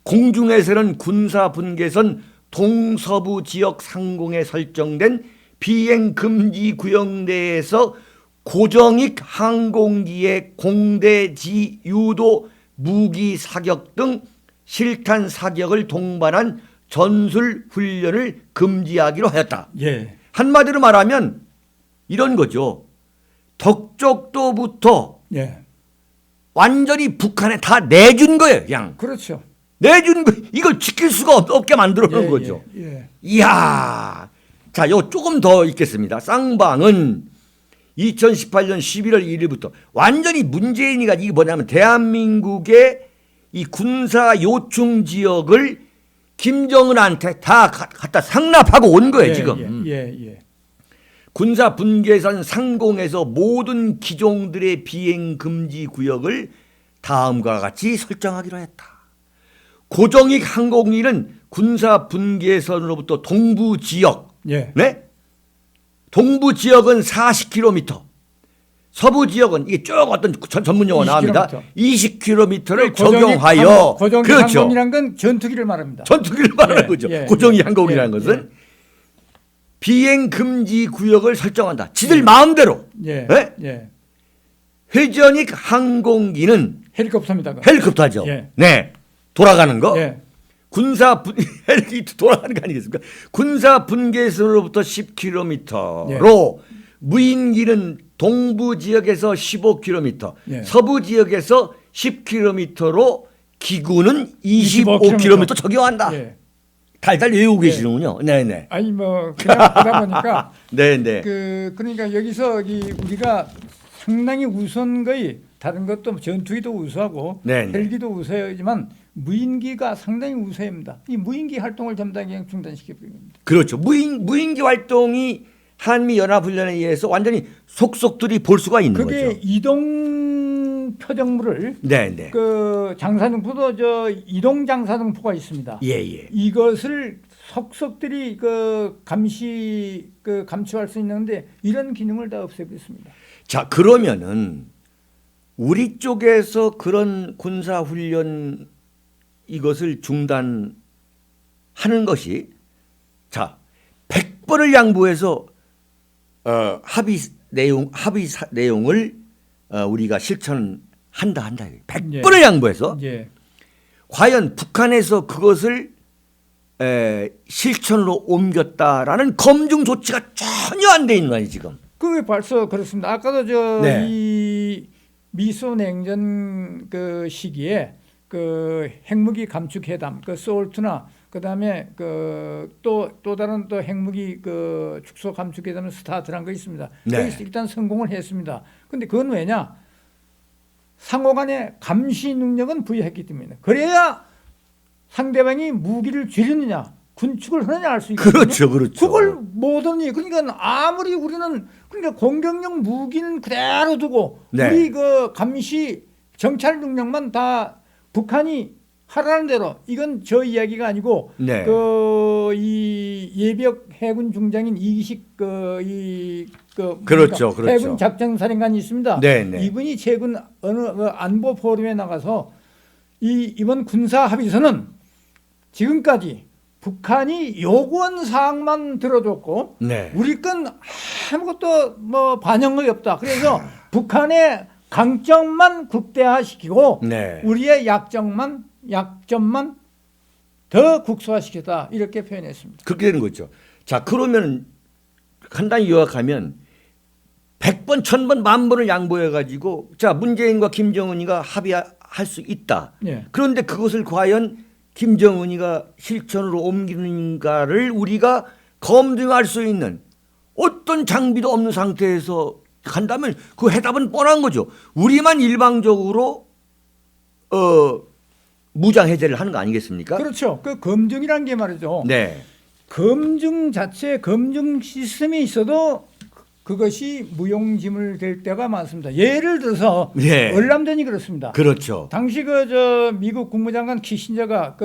Speaker 1: 공중에서는 군사 분계선 동서부 지역 상공에 설정된 비행 금지 구역 내에서 고정익 항공기의 공대지 유도 무기 사격 등 실탄 사격을 동반한 전술 훈련을 금지하기로 하였다.
Speaker 2: 예.
Speaker 1: 한마디로 말하면 이런 거죠. 덕적도부터
Speaker 2: 예.
Speaker 1: 완전히 북한에 다 내준 거예요. 그냥
Speaker 2: 그렇죠.
Speaker 1: 내준 거 이걸 지킬 수가 없게 만들어 놓은 거죠.
Speaker 2: 예.
Speaker 1: 이야. 자, 요 조금 더 읽겠습니다. 쌍방은 2018년 11월 1일부터 완전히 문재인이가 이게 뭐냐면 대한민국의 이 군사 요충 지역을 김정은한테 다 갖다 상납하고 온 거예요, 지금.
Speaker 2: 예.
Speaker 1: 군사 분계선 상공에서 모든 기종들의 비행 금지 구역을 다음과 같이 설정하기로 했다. 고정익 항공기는 군사 분계선으로부터 동부 지역,
Speaker 2: 예.
Speaker 1: 네? 동부 지역은 40km, 서부 지역은 이게 쭉 어떤 전문 용어 나옵니다. 20km를 적용하여
Speaker 2: 고정익
Speaker 1: 그렇죠.
Speaker 2: 항공이란 건 전투기를 말합니다.
Speaker 1: 전투기를 말하는 거죠. 고정익 항공이라는 것은 비행 금지 구역을 설정한다. 지들 마음대로.
Speaker 2: 예.
Speaker 1: 네?
Speaker 2: 예.
Speaker 1: 회전익 항공기는
Speaker 2: 헬리콥터입니다.
Speaker 1: 헬리콥터죠.
Speaker 2: 예.
Speaker 1: 네. 돌아가는 거.
Speaker 2: 예.
Speaker 1: 군사 분 헬리콥터 돌아가는 거 아니겠습니까? 군사 분계선으로부터 10km로 무인기는 동부 지역에서 15km,
Speaker 2: 예.
Speaker 1: 서부 지역에서 10km로 기구는 25km 적용한다.
Speaker 2: 예.
Speaker 1: 달달 외우고 계시는군요. 네네.
Speaker 2: 아니 뭐 그냥 보다 보니까
Speaker 1: 네네.
Speaker 2: 그러니까 여기서 우리가 상당히 우수한 거의 다른 것도 전투기도 우수하고
Speaker 1: 네네.
Speaker 2: 헬기도 우수하지만 무인기가 상당히 우수합니다. 이 무인기 활동을 전부 다 그냥 중단시켜 버립니다.
Speaker 1: 그렇죠. 무인기 활동이 한미 연합훈련에 의해서 완전히 속속들이 볼 수가 있는
Speaker 2: 그게
Speaker 1: 거죠.
Speaker 2: 이동 표적물을
Speaker 1: 네네.
Speaker 2: 그 장사등포도 이동 장사등포가 있습니다.
Speaker 1: 예예.
Speaker 2: 이것을 속속들이 감시할 수 있는데 이런 기능을 다 없애버렸습니다.
Speaker 1: 자, 그러면은 우리 쪽에서 그런 군사 훈련 이것을 중단하는 것이 자 100번을 양보해서 합의 내용을 우리가 실천한다 100번을 양보해서
Speaker 2: 예.
Speaker 1: 과연 북한에서 그것을 실천으로 옮겼다라는 검증 조치가 전혀 안 돼 있는 거 아니에요 지금.
Speaker 2: 그게 벌써 그렇습니다. 아까도
Speaker 1: 네.
Speaker 2: 이 미소 냉전 그 시기에 그 핵무기 감축 회담, 그 소울트나 그다음에 또 다른 또 핵무기 그 축소 감축 회담을 스타트한 거 있습니다.
Speaker 1: 네.
Speaker 2: 거기서 일단 성공을 했습니다. 근데 그건 왜냐? 상호간의 감시 능력은 부여했기 때문에. 그래야 상대방이 무기를 쥐느냐 군축을 하느냐 알 수 있거든요.
Speaker 1: 그렇죠, 그렇죠.
Speaker 2: 그걸 못하니 그러니까 아무리 우리는 그러니까 공격용 무기는 그대로 두고
Speaker 1: 네.
Speaker 2: 우리 그 감시 정찰 능력만 다 북한이 하라는 대로 이건 저 이야기가 아니고
Speaker 1: 네.
Speaker 2: 이 예비역 해군 중장인 이기식
Speaker 1: 그렇죠, 그렇죠.
Speaker 2: 해군 작전사령관이 있습니다.
Speaker 1: 네, 네.
Speaker 2: 이분이 최근 어느 안보 포럼에 나가서 이번 군사 합의서는 지금까지 북한이 요구한 사항만 들어줬고
Speaker 1: 네.
Speaker 2: 우리 건 아무것도 뭐 반영이 없다. 그래서 북한의 강점만 극대화시키고
Speaker 1: 네.
Speaker 2: 우리의 약점만 더 국소화시켰다. 이렇게 표현했습니다.
Speaker 1: 그렇게 되는 거죠. 자, 그러면 간단히 요약하면 100번, 1000번, 10,000번을 양보해 가지고 자, 문재인과 김정은이가 합의할 수 있다.
Speaker 2: 예.
Speaker 1: 그런데 그것을 과연 김정은이가 실천으로 옮기는가를 우리가 검증할 수 있는 어떤 장비도 없는 상태에서 간다면 그 해답은 뻔한 거죠. 우리만 일방적으로 무장 해제를 하는 거 아니겠습니까?
Speaker 2: 그렇죠. 그 검증이란 게 말이죠.
Speaker 1: 네.
Speaker 2: 검증 자체 검증 시스템이 있어도 그것이 무용지물 될 때가 많습니다. 예를 들어서
Speaker 1: 네.
Speaker 2: 월남전이 그렇습니다.
Speaker 1: 그렇죠.
Speaker 2: 당시 미국 국무장관 키신저가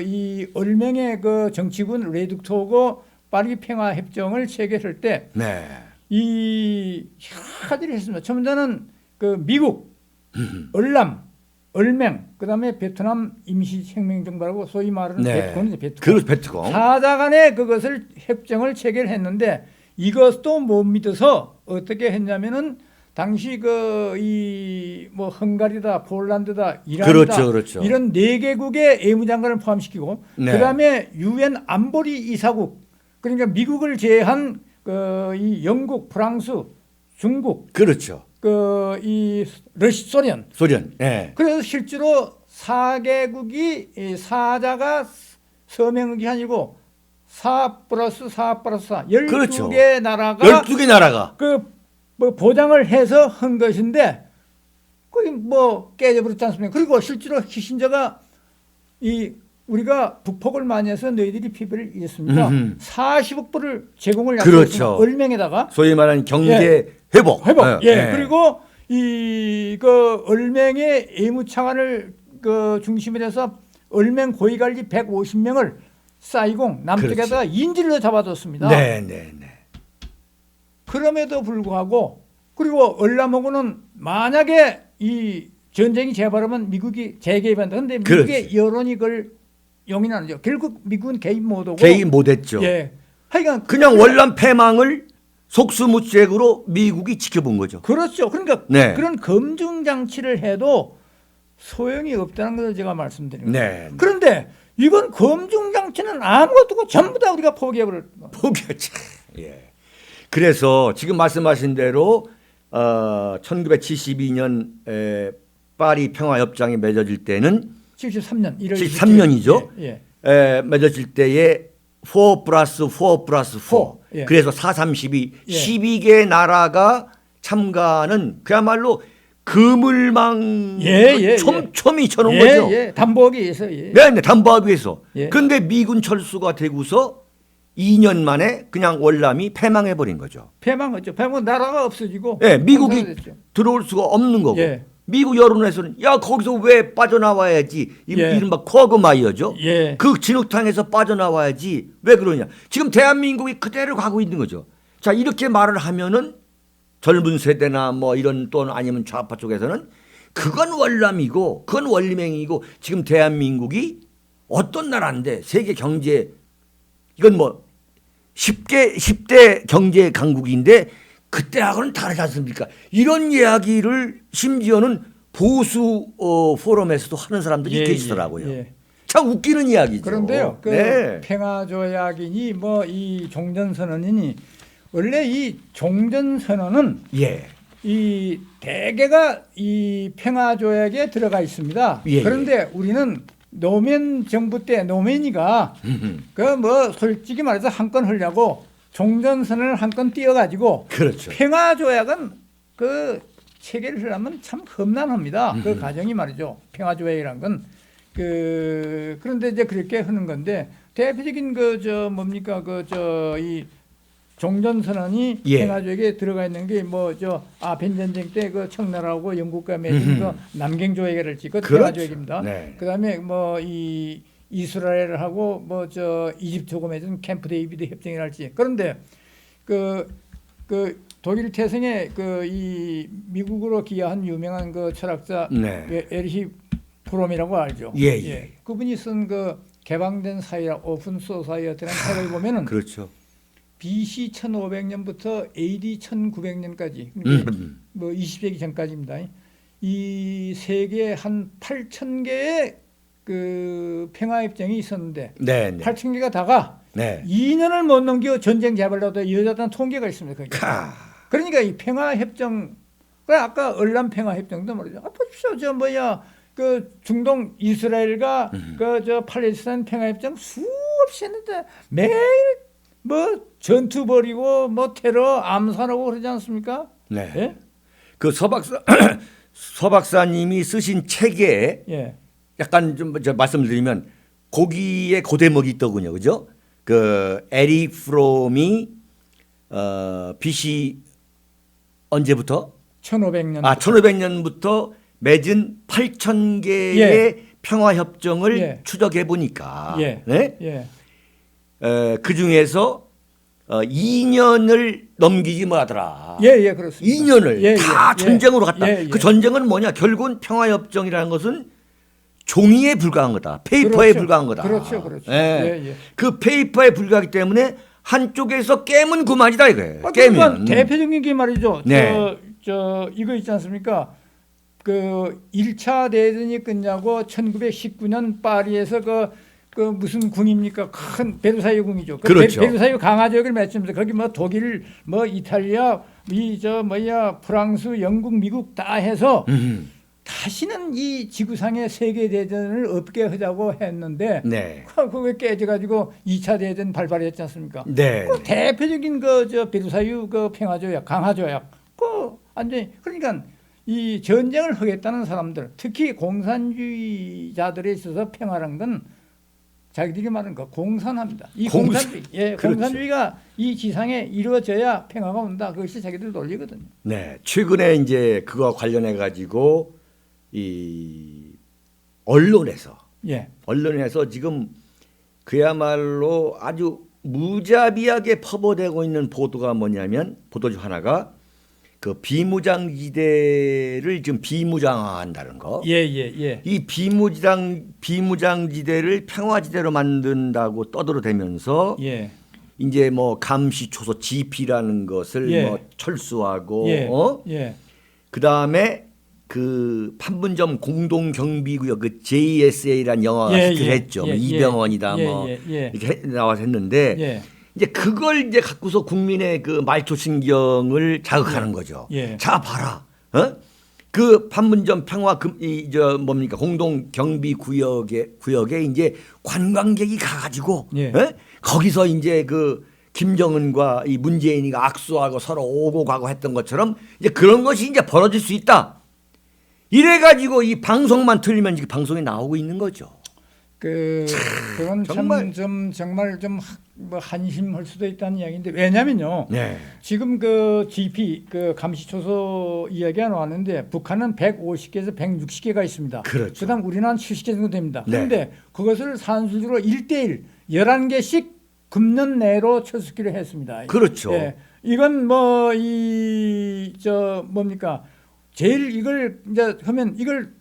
Speaker 2: 이 얼맹의 정치군 레둑토고 파리 평화 협정을 체결할 때
Speaker 1: 네.
Speaker 2: 이 여러 가지를 했습니다. 처음에는 미국, 얼맹, 그다음에 베트남 임시혁명정부라고 소위 말하는
Speaker 1: 네.
Speaker 2: 베트콩.
Speaker 1: 그 베트콩.
Speaker 2: 사자 간에 그것을 협정을 체결했는데 이것도 못 믿어서 어떻게 했냐면은 당시 헝가리다, 폴란드다, 이란이다
Speaker 1: 그렇죠.
Speaker 2: 이런 4개국의 외무장관을 포함시키고
Speaker 1: 네.
Speaker 2: 그다음에 유엔 안보리 이사국 그러니까 미국을 제외한 이 영국, 프랑스, 중국,
Speaker 1: 그렇죠.
Speaker 2: 이 소련.
Speaker 1: 네.
Speaker 2: 그래서 실제로 4개국이 사자가 서명이 아니고 4+4+4 12개
Speaker 1: 그렇죠.
Speaker 2: 나라가
Speaker 1: 12개 나라가
Speaker 2: 보장을 해서 한 것인데 그게 깨져버렸지 않습니까? 그리고 실제로 키신저가 우리가 북폭을 많이 해서 너희들이 피부를 잃었습니다. 40억 불을 제공을 약속했습니다.
Speaker 1: 그렇죠.
Speaker 2: 얼맹에다가
Speaker 1: 소위 말하는 경제 회복.
Speaker 2: 예. 그리고 얼맹의 외무차관을 중심으로 해서 얼맹 고위관리 150명을 사이공 남쪽에다가 인질로 잡아뒀습니다.
Speaker 1: 네.
Speaker 2: 그럼에도 불구하고 그리고 월남하고는 만약에 이 전쟁이 재발하면 미국이 재개입한다. 그런데 미국의 여론이 그걸 용인 안 하죠. 결국 미국은 개입 못하고
Speaker 1: 개입 못했죠.
Speaker 2: 예. 하여간
Speaker 1: 그냥 월남 패망을 속수무책으로 미국이 지켜본 거죠.
Speaker 2: 그렇죠. 그러니까
Speaker 1: 네.
Speaker 2: 그런 검증 장치를 해도 소용이 없다는 것을 제가 말씀드립니다.
Speaker 1: 네.
Speaker 2: 그런데 이번 검증 장치는 아무것도 없고 전부 다 우리가 포기해버렸다.
Speaker 1: 포기하지. 예. 그래서 지금 말씀하신 대로 1972년 파리 평화협정이 맺어질 때는
Speaker 2: 73년 1월
Speaker 1: 73년이죠.
Speaker 2: 예.
Speaker 1: 맺어질 때에 4+4+4
Speaker 2: 예.
Speaker 1: 그래서 432
Speaker 2: 예.
Speaker 1: 12개 나라가 참가하는 그야말로 그물망 촘촘히 쳐놓은 거죠.
Speaker 2: 예. 담보하기 위해서. 예.
Speaker 1: 네, 담보하기 위해서.
Speaker 2: 예.
Speaker 1: 그런데 미군 철수가 되고서 2년 만에 그냥 월남이 패망해버린 거죠.
Speaker 2: 패망했죠. 패망 나라가 없어지고.
Speaker 1: 네, 미국이
Speaker 2: 됐죠.
Speaker 1: 들어올 수가 없는 거고.
Speaker 2: 예.
Speaker 1: 미국 여론에서는 야 거기서 왜 빠져나와야지
Speaker 2: 예.
Speaker 1: 이른바 쿼그마이어죠.
Speaker 2: 예.
Speaker 1: 그 진흙탕에서 빠져나와야지 왜 그러냐. 지금 대한민국이 그대로 가고 있는 거죠. 자 이렇게 말을 하면은 젊은 세대나 이런 또 아니면 좌파 쪽에서는 그건 월남이고 그건 원리맹이고 지금 대한민국이 어떤 나라인데 세계 경제 이건 10대 경제 강국인데 그때하고는 다르지 않습니까? 이런 이야기를 심지어는 보수 포럼에서도 하는 사람들이 계시더라고요.
Speaker 2: 예.
Speaker 1: 참 웃기는 이야기죠.
Speaker 2: 그런데요.
Speaker 1: 네.
Speaker 2: 평화조약이니 이 종전선언이니 원래 이 종전선언은
Speaker 1: 예.
Speaker 2: 이 대개가 이 평화조약에 들어가 있습니다.
Speaker 1: 예.
Speaker 2: 그런데 우리는 노무현 정부 때 노무현이가 솔직히 말해서 한 건 하려고 종전선언을 한 건 띄어가지고
Speaker 1: 그렇죠.
Speaker 2: 평화조약은 체계를 하려면 참 험난합니다. 그 과정이 말이죠. 평화조약이란 건 그런데 이제 그렇게 하는 건데 대표적인 이 종전선언이 평화조약에 들어가 있는 게 아펜 전쟁 때 청나라하고 영국과 맺은 남갱조약이랄지 그 평화조약입니다.
Speaker 1: 네.
Speaker 2: 그다음에 이 이스라엘하고 이집트하고 맺은 캠프 데이비드 협정이랄지. 그런데 독일 태생의 이 미국으로 기여한 유명한 철학자 에리히 프롬이라고 알죠.
Speaker 1: 예.
Speaker 2: 그분이 쓴 그 개방된 사회, 오픈 소사이어티라는 책을 보면은
Speaker 1: 그렇죠.
Speaker 2: BC 1500년부터 AD 1900년까지 뭐 20세기 전까지입니다. 이 세계 한 8,000개의 그 평화협정이 있었는데
Speaker 1: 네.
Speaker 2: 8,000개가 다가 2년을 못 넘겨 전쟁 재발로도 여자단 통계가 있습니다. 그러니까 이 평화협정, 아까 얼란 평화협정도 말이죠. 보십시오, 저 뭐야 그 중동 이스라엘과 그 저 팔레스타인 평화협정 수없이 했는데 매일 뭐 전투 벌이고 뭐 테러 암살하고 그러지 않습니까?
Speaker 1: 네.
Speaker 2: 예?
Speaker 1: 그 서박사님이 쓰신 책에
Speaker 2: 예.
Speaker 1: 약간 좀 저 말씀드리면 거기에 고대목이 있더군요, 그죠? 그 에릭 프롬이 BC 언제부터?
Speaker 2: 1500년.
Speaker 1: 1500년부터 맺은 8,000개의 평화 협정을 추적해 보니까 그 중에서 2년을 넘기지 못하더라.
Speaker 2: 그렇습니다.
Speaker 1: 2년을 다 전쟁으로 갔다. 그 전쟁은 뭐냐? 결국은 평화 협정이라는 것은 종이에 불과한 거다. 페이퍼에 불과한 거다.
Speaker 2: 그렇죠.
Speaker 1: 그 페이퍼에 불과하기 때문에 한쪽에서 깨면 그만이다 이거예요.
Speaker 2: 깨면 대표적인 게 말이죠.
Speaker 1: 네.
Speaker 2: 저 이거 있지 않습니까? 그 1차 대전이 끝나고 1919년 파리에서 그 무슨 궁입니까? 큰 베르사유 궁이죠.
Speaker 1: 그렇죠.
Speaker 2: 베르사유 강화적을 맺으면서 거기 뭐 독일, 뭐 이탈리아, 프랑스, 영국, 미국 다 해서 다시는 이 지구상의 세계 대전을 없게 하자고 했는데 그게 깨져가지고 2차 대전 발발했지 않습니까? 그 대표적인 저 베르사유 그 평화조약, 강화조약, 그 완전히 그러니까. 이 전쟁을 하겠다는 사람들, 특히 공산주의자들에 있어서 평화란 건 자기들이 말하는 거 공산합니다. 이 공산주의, 그렇죠. 공산주의가 이 지상에 이루어져야 평화가 온다. 그것이 자기들 논리거든요.
Speaker 1: 네, 최근에 이제 그거 관련해 가지고 이 언론에서 지금 그야말로 아주 무자비하게 퍼부어되고 있는 보도가 뭐냐면 보도 중 하나가. 그 비무장지대를 지금 비무장화한다는 거. 이 비무장지대를 평화지대로 만든다고 떠들어대면서 이제 뭐 감시초소 GP라는 것을 뭐 철수하고 그 다음에 그 판문점 공동경비구역 그 JSA라는 영화가 히트를 했죠. 이병헌이다 뭐 이렇게 나와서 했는데. 이제 그걸 이제 갖고서 국민의 그 말초신경을 자극하는 거죠. 자 봐라, 그 판문점 평화 뭡니까 공동 경비 구역에 이제 관광객이 가가지고 거기서 이제 그 김정은과 이 문재인이가 악수하고 서로 오고 가고 했던 것처럼 이제 그런 것이 이제 벌어질 수 있다. 이래가지고 이 방송만 틀리면 지금 방송에 나오고 있는 거죠.
Speaker 2: 그건 정말 좀 뭐 한심할 수도 있다는 이야기인데 왜냐면요. 지금 그 GP 그 감시초소 이야기가 나왔는데 북한은 150개에서 160개가 있습니다.
Speaker 1: 그렇죠.
Speaker 2: 그다음 우리는 70개 정도 됩니다. 그런데 그것을 산술적으로 1대1 11개씩 금년 내로 철수키로 했습니다.
Speaker 1: 그렇죠.
Speaker 2: 이건 뭐 뭡니까? 제일 이걸 이제 하면 이걸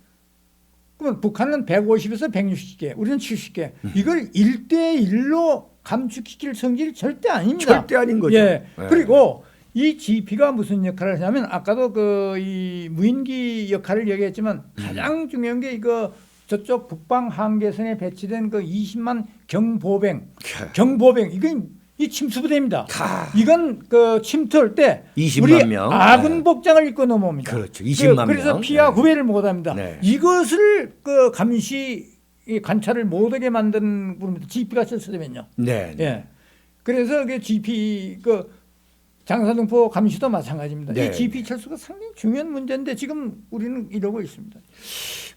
Speaker 2: 그러면 북한은 150에서 160개, 우리는 70개. 이걸 1대1로 감축시킬 성질이 절대 아닙니다.
Speaker 1: 절대 아닌 거죠.
Speaker 2: 그리고 이 GP가 무슨 역할을 하냐면 아까도 이 무인기 역할을 얘기했지만 가장 중요한 게 이거 저쪽 북방 한계선에 배치된 그 20만 경보병 이건 이 침수부대입니다. 이건 그 침투할 때
Speaker 1: 20만 명
Speaker 2: 아군 복장을 입고 넘어옵니다.
Speaker 1: 그렇죠. 20만
Speaker 2: 그래서
Speaker 1: 명.
Speaker 2: 피와 구별을 못합니다. 이것을 그 관찰을 못하게 만든 부분입니다. GP가 철수되면요. 그래서 그 GP 그 장사등포 감시도 마찬가지입니다. 이 GP 철수가 상당히 중요한 문제인데 지금 우리는 이러고 있습니다.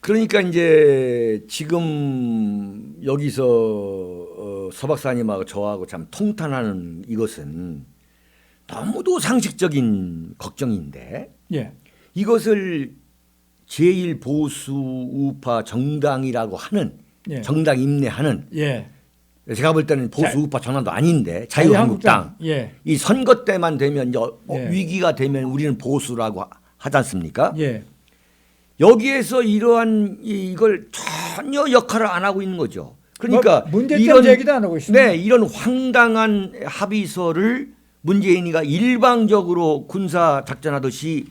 Speaker 1: 그러니까 이제 지금 여기서 서 박사님하고 저하고 참 통탄하는 이것은 너무도 상식적인 걱정인데 이것을 제1보수 우파 정당이라고 하는 정당 임내하는 제가 볼 때는 보수 우파 정당도 아닌데 자유한국당 이 선거 때만 되면 위기가 되면 우리는 보수라고 하지 않습니까? 여기에서 이러한 이걸 전혀 역할을 안 하고 있는 거죠. 그러니까
Speaker 2: 뭐 문제점 제기도 안 하고 있습니다.
Speaker 1: 네, 이런 황당한 합의서를 문재인이가 일방적으로 군사 작전하듯이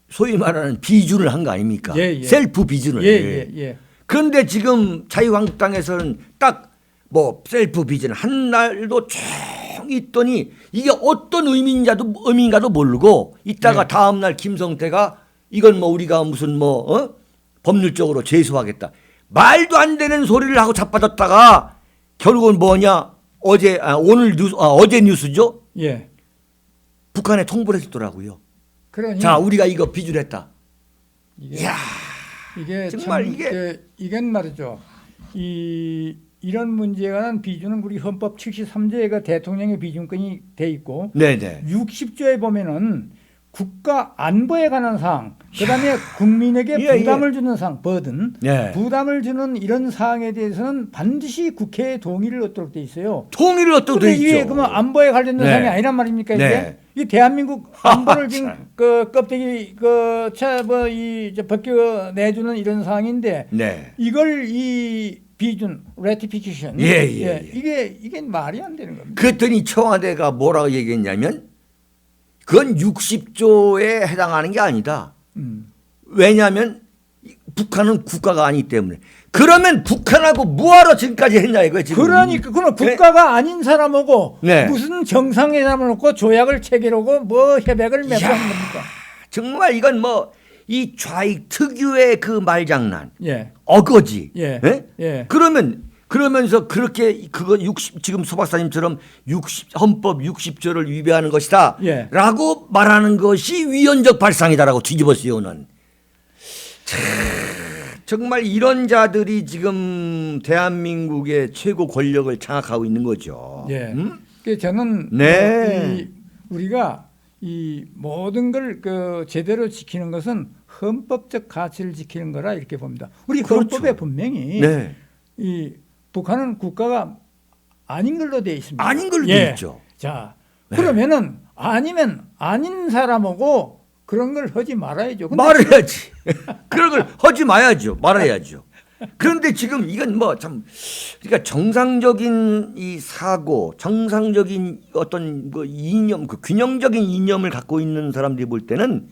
Speaker 1: 소위 말하는 비준을 한 거 아닙니까?
Speaker 2: 예, 예.
Speaker 1: 셀프 비준을.
Speaker 2: 예.
Speaker 1: 그런데 지금 자유한국당에서는 딱 뭐 셀프 비준 한 날도 쭉 있더니 이게 어떤 의미인가도 모르고 있다가
Speaker 2: 네.
Speaker 1: 다음 날 김성태가 이건 뭐 우리가 무슨 법률적으로 제소하겠다. 말도 안 되는 소리를 하고 자빠졌다가 결국은 뭐냐? 어제 뉴스죠?
Speaker 2: 예.
Speaker 1: 북한에 통보를 했더라고요.
Speaker 2: 그러니
Speaker 1: 자, 우리가 이거 비준했다.
Speaker 2: 이게,
Speaker 1: 이야,
Speaker 2: 이게
Speaker 1: 정말
Speaker 2: 참
Speaker 1: 이게
Speaker 2: 이건 말이죠. 이런 문제에 관한 비준은 우리 헌법 73조에가 대통령의 비준권이 돼 있고
Speaker 1: 네네.
Speaker 2: 60조에 보면은 국가 안보에 관한 사항, 그다음에 국민에게
Speaker 1: 예,
Speaker 2: 부담을 주는 사항, 버든
Speaker 1: 네.
Speaker 2: 부담을 주는 이런 사항에 대해서는 반드시 국회의 동의를 얻도록 돼 있어요.
Speaker 1: 통일을 어떻게 돼
Speaker 2: 근데 이게
Speaker 1: 있죠?
Speaker 2: 그러면 안보에 관련된
Speaker 1: 네.
Speaker 2: 사항이 아니란 말입니까 이게?
Speaker 1: 네.
Speaker 2: 이 대한민국 안보를 지금
Speaker 1: 참.
Speaker 2: 그 껍데기 그차뭐이 벗겨 내주는 이런 사항인데
Speaker 1: 네.
Speaker 2: 이걸 이 비준 레티피케이션
Speaker 1: 예.
Speaker 2: 이게 말이 안 되는 겁니다.
Speaker 1: 그랬더니 청와대가 뭐라고 얘기했냐면 그건 60조에 해당하는 게 아니다. 왜냐하면 북한은 국가가 아니기 때문에. 그러면 북한하고 뭐하러 지금까지 했냐 이거예요. 지금.
Speaker 2: 그러니까 그건 국가가 아닌 사람하고
Speaker 1: 네.
Speaker 2: 무슨 정상회담을 놓고 조약을 체결하고 뭐 협약을 맺고
Speaker 1: 야.
Speaker 2: 하는 겁니까?
Speaker 1: 정말 이건 뭐 이 좌익 특유의 그 말장난,
Speaker 2: 예.
Speaker 1: 어거지.
Speaker 2: 예.
Speaker 1: 예?
Speaker 2: 예.
Speaker 1: 그러면서 그렇게 그거 지금 소 박사님처럼 헌법 60조를 위배하는 것이다.
Speaker 2: 예.
Speaker 1: 라고 말하는 것이 위헌적 발상이다라고 뒤집어 씌우는. 정말 이런 자들이 지금 대한민국의 최고 권력을 장악하고 있는 거죠.
Speaker 2: 예.
Speaker 1: 음?
Speaker 2: 그 저는
Speaker 1: 네.
Speaker 2: 우리가 이 모든 걸 제대로 지키는 것은 헌법적 가치를 지키는 거라 이렇게 봅니다. 우리
Speaker 1: 그렇죠.
Speaker 2: 헌법에 분명히
Speaker 1: 네.
Speaker 2: 이 북한은 국가가 아닌 걸로 되어 있습니다.
Speaker 1: 아닌 걸로 되어 있죠.
Speaker 2: 자,
Speaker 1: 네.
Speaker 2: 그러면은 아니면 아닌 사람하고 그런 걸 하지 말아야죠. 근데
Speaker 1: 말해야지. 그런 걸 하지 마야죠. 말해야죠. 그런데 지금 이건 뭐 참 그러니까 정상적인 이 사고, 정상적인 어떤 그 이념, 그 균형적인 이념을 갖고 있는 사람들이 볼 때는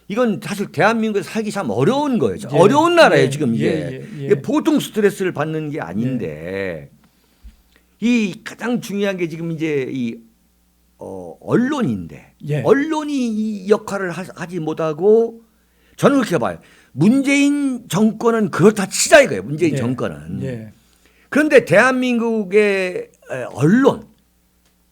Speaker 1: 이건 사실 대한민국에 살기 참 어려운 거예요.
Speaker 2: 예.
Speaker 1: 어려운 나라예요,
Speaker 2: 예.
Speaker 1: 지금 이게.
Speaker 2: 예.
Speaker 1: 이게 보통 스트레스를 받는 게 아닌데 이 가장 중요한 게 지금 이제 이 언론인데
Speaker 2: 예.
Speaker 1: 언론이 이 역할을 하지 못하고 저는 그렇게 봐요. 문재인 정권은 그렇다 치자 이거예요. 문재인
Speaker 2: 예.
Speaker 1: 정권은.
Speaker 2: 예.
Speaker 1: 그런데 대한민국의 언론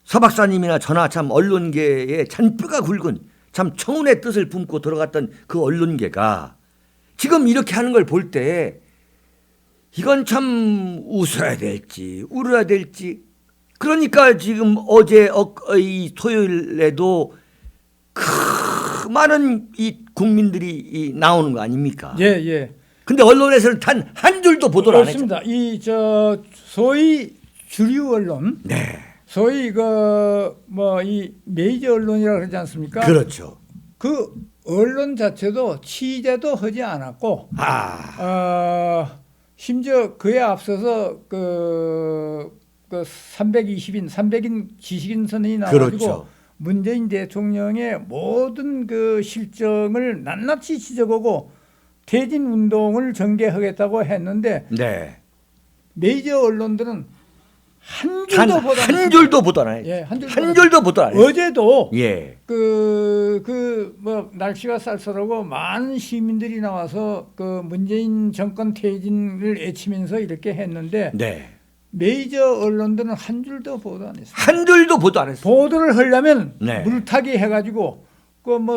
Speaker 1: 서 박사님이나 저나 참 언론계에 잔뼈가 굵은 참 청운의 뜻을 품고 들어갔던 그 언론계가 지금 이렇게 하는 걸 볼 때 이건 참 웃어야 될지 울어야 될지 그러니까 지금 어제 이 토요일에도 그 많은 이 국민들이 나오는 거 아닙니까?
Speaker 2: 예.
Speaker 1: 근데 언론에서는 단 한 줄도 보도를 안 했죠.
Speaker 2: 그렇습니다. 소위 주류 언론,
Speaker 1: 네.
Speaker 2: 소위 이 메이저 언론이라고 그러지 않습니까?
Speaker 1: 그렇죠.
Speaker 2: 그 언론 자체도 취재도 하지 않았고, 심지어 그에 앞서서 그 300인 지식인 선언이 나와가지고
Speaker 1: 그렇죠.
Speaker 2: 문재인 대통령의 모든 그 실정을 낱낱이 지적하고 퇴진 운동을 전개하겠다고 했는데
Speaker 1: 네.
Speaker 2: 메이저 언론들은 한 줄도 보도 안
Speaker 1: 한 줄도 보도 안 했죠.
Speaker 2: 예,
Speaker 1: 한 줄도 보도 안 했죠.
Speaker 2: 어제도
Speaker 1: 예.
Speaker 2: 날씨가 쌀쌀하고 많은 시민들이 나와서 그 문재인 정권 퇴진을 외치면서 이렇게 했는데
Speaker 1: 네.
Speaker 2: 메이저 언론들은 한 줄도 보도 안 했어요.
Speaker 1: 한 줄도 보도 안 했어요.
Speaker 2: 보도를 하려면
Speaker 1: 네.
Speaker 2: 물타기 해가지고